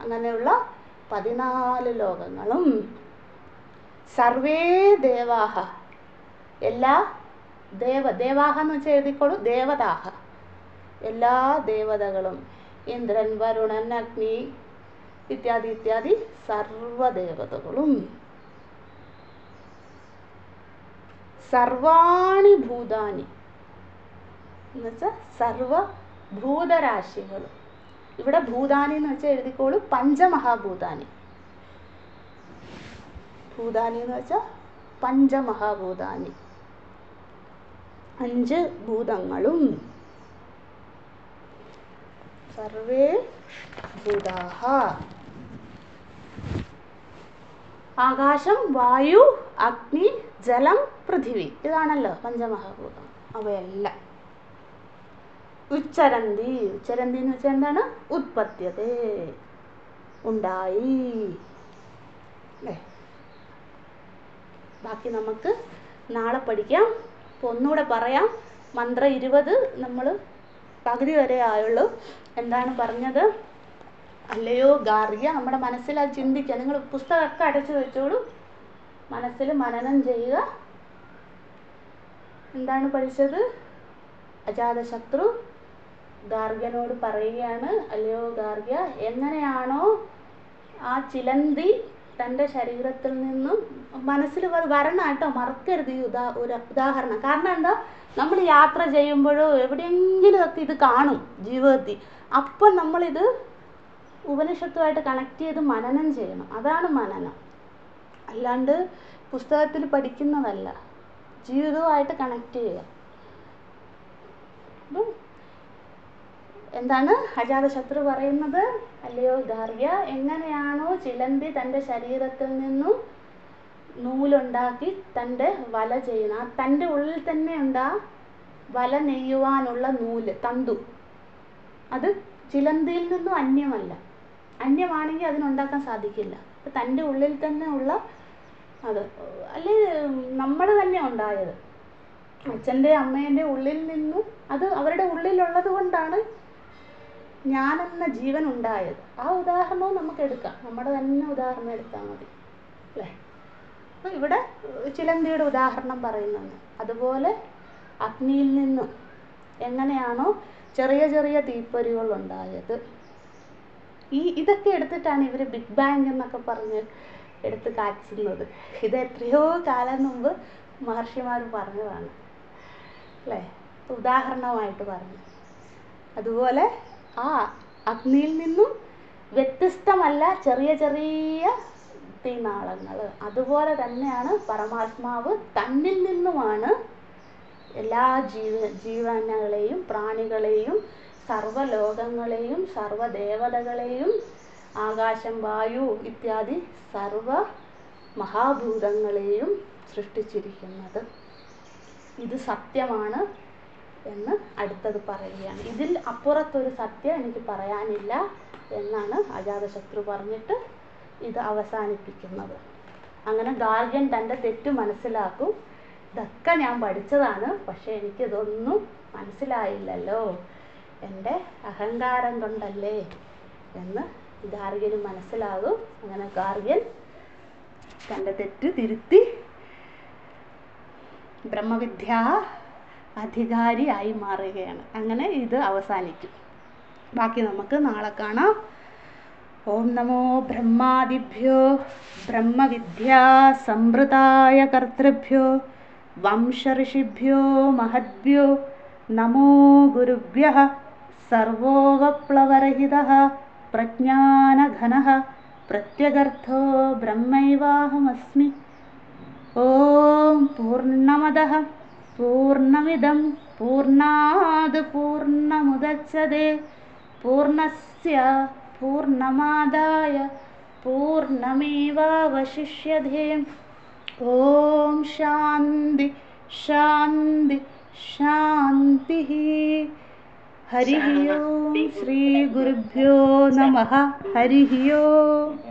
അങ്ങനെയുള്ള 14 ലോകങ്ങളും, സർവേ ദേവാഹ, എല്ലാ ദേവാഹ എന്ന് വെച്ചാൽ എഴുതിക്കോളൂ, ദേവതാഹ, എല്ലാ ദേവതകളും, ഇന്ദ്രൻ വരുണൻ അഗ്നി ഇത്യാദി ഇത്യാദി സർവദേവതകളും, സർവാണി ഭൂതാനി എന്നുവെച്ചാൽ സർവഭൂതരാശികളും. ഇവിടെ ഭൂതാനി എന്ന് വെച്ചാൽ എഴുതിക്കോളൂ, പഞ്ചമഹാഭൂതാനി. ഭൂതാനി എന്ന് വെച്ചാൽ പഞ്ചമഹാഭൂതാനി, 5 ഭൂതങ്ങളും, സർവേ ഭൂതാഹ, ആകാശം വായു അഗ്നി ജലം പൃഥിവി, ഇതാണല്ലോ പഞ്ചമഹാഭൂതം. അവയെല്ലാം ഉച്ചരന്തി, ഉച്ചരന്തി എന്ന് വെച്ചാൽ എന്താണ്? ഉത്പത്യതേ, ഉണ്ടായി അല്ലേ? ബാക്കി നമുക്ക് നാളെ പഠിക്കാം. ഇപ്പോൾ ഒന്നുകൂടെ പറയാം. മന്ത്രം 20 നമ്മൾ പകുതി വരെ ആയുള്ളൂ. എന്താണ് പറഞ്ഞത്? അല്ലയോ ഗാർഗ്യ, നമ്മുടെ മനസ്സിൽ അത് ചിന്തിക്കുക. നിങ്ങൾ പുസ്തകമൊക്കെ അടച്ചു വെച്ചോളൂ, മനസ്സിൽ മനനം ചെയ്യുക. എന്താണ് പഠിച്ചത്? അജാതശത്രു ഗാർഗ്യനോട് പറയുകയാണ്, അല്ലയോ ഗാർഗ്യ, എങ്ങനെയാണോ ആ ചിലന്തി തൻ്റെ ശരീരത്തിൽ നിന്നും, മനസ്സിൽ വരണം കേട്ടോ, മറക്കരുത് ഈ ഉദാഹരണം. കാരണം എന്താ? നമ്മൾ യാത്ര ചെയ്യുമ്പോഴോ എവിടെയെങ്കിലും ഒക്കെ ഇത് കാണും ജീവിതത്തിൽ. അപ്പം നമ്മളിത് ഉപനിഷത്തുമായിട്ട് കണക്ട് ചെയ്ത് മനനം ചെയ്യണം. അതാണ് മനനം, അല്ലാണ്ട് പുസ്തകത്തിൽ പഠിക്കുന്നതല്ല. ജീവിതവുമായിട്ട് കണക്ട് ചെയ്യുക. അപ്പം എന്താണ് അജാതശത്രു പറയുന്നത്? അല്ലയോ ഗാർഗ്യ, എങ്ങനെയാണോ ചിലന്തി തൻ്റെ ശരീരത്തിൽ നിന്നും നൂലുണ്ടാക്കി തൻ്റെ വല ചെയ്യുന്ന, തൻ്റെ ഉള്ളിൽ തന്നെ ഉണ്ടാ വല നെയ്യുവാനുള്ള നൂല്, തന്തു, അത് ചിലന്തിയിൽ നിന്നും അന്യമല്ല. അന്യമാണെങ്കിൽ അതിനുണ്ടാക്കാൻ സാധിക്കില്ല. തൻ്റെ ഉള്ളിൽ തന്നെ ഉള്ള അത്, അല്ലേ നമ്മൾ തന്നെ ഉണ്ടായത്. അച്ഛൻ്റെ അമ്മേൻ്റെ ഉള്ളിൽ നിന്നും, അത് അവരുടെ ഉള്ളിലുള്ളത് കൊണ്ടാണ് ഞാനെന്ന ജീവൻ ഉണ്ടായത്. ആ ഉദാഹരണവും നമുക്ക് എടുക്കാം, നമ്മുടെ തന്നെ ഉദാഹരണം എടുത്താൽ മതി അല്ലേ? അപ്പോൾ ഇവിടെ ചിലന്തിയുടെ ഉദാഹരണം പറയുന്നുണ്ട്. അതുപോലെ അഗ്നിയിൽ നിന്നും എങ്ങനെയാണോ ചെറിയ ചെറിയ തീപ്പൊരികൾ ഉണ്ടായത്, ഇതൊക്കെ എടുത്തിട്ടാണ് ഇവർ ബിഗ് ബാങ് എന്നൊക്കെ പറഞ്ഞ് എടുത്ത് കാച്ചുന്നത്. ഇത് എത്രയോ കാലം മുമ്പ് മഹർഷിമാർ പറഞ്ഞതാണ് അല്ലേ? ഉദാഹരണമായിട്ട് പറഞ്ഞു. അതുപോലെ ആ അഗ്നിയിൽ നിന്നും വ്യത്യസ്തമല്ല ചെറിയ ചെറിയ തീനാളങ്ങൾ. അതുപോലെ തന്നെയാണ് പരമാത്മാവ്, തന്നിൽ നിന്നുമാണ് എല്ലാ ജീവനങ്ങളെയും പ്രാണികളെയും സർവ്വലോകങ്ങളെയും സർവ്വദേവതകളെയും ആകാശം വായു ഇത്യാദി സർവ മഹാഭൂതങ്ങളെയും സൃഷ്ടിച്ചിരിക്കുന്നത്. ഇത് സത്യമാണ് എന്ന് അടുത്തത് പറയുകയാണ്. ഇതിൽ അപ്പുറത്തൊരു സത്യം എനിക്ക് പറയാനില്ല എന്നാണ് അജാതശത്രു പറഞ്ഞിട്ട് ഇത് അവസാനിപ്പിക്കുന്നത്. അങ്ങനെ ഗാർഗ്യൻ തൻ്റെ തെറ്റ് മനസ്സിലാക്കും. ഇതൊക്കെ ഞാൻ പഠിച്ചതാണ്, പക്ഷേ എനിക്കിതൊന്നും മനസ്സിലായില്ലല്ലോ, എൻ്റെ അഹങ്കാരം കൊണ്ടല്ലേ എന്ന് ഗാർഗ്യന് മനസ്സിലാകും. അങ്ങനെ ഗാർഗ്യൻ തൻ്റെ തെറ്റ് തിരുത്തി ബ്രഹ്മവിദ്യ അധികാരിയായി മാറുകയാണ്. അങ്ങനെ ഇത് അവസാനിക്കും. ബാക്കി നമുക്ക് നാളെ കാണാം. ഓം നമോ ബ്രഹ്മാദിഭ്യോ ബ്രഹ്മവിദ്യാ സംവൃതായ കർത്തൃഭ്യോ വംശഋഷിഭ്യോ മഹദ്ഭ്യോ നമോ ഗുരുഭ്യഃ. സർവോപപ്ലവരഹിതഃ പ്രജ്ഞാനഘനഃ പ്രത്യഗർത്ഥോ ബ്രഹ്മൈവാഹമസ്മി. ഓം പൂർണ്ണമദഃ പൂർണ്ണമിദം പൂർണ്ണാത് പൂർണ്ണമുദച്യതേ പൂർണ്ണസ്യ പൂർണ്ണമാദായ പൂർണ്ണമേവാവശിഷ്യതേ. ഓം ശാന്തി ശാന്തി ശാന്തിഃ. ഹരി ഓം. ശ്രീ ഗുരുഭ്യോ നമഃ. ഹരി ഓം.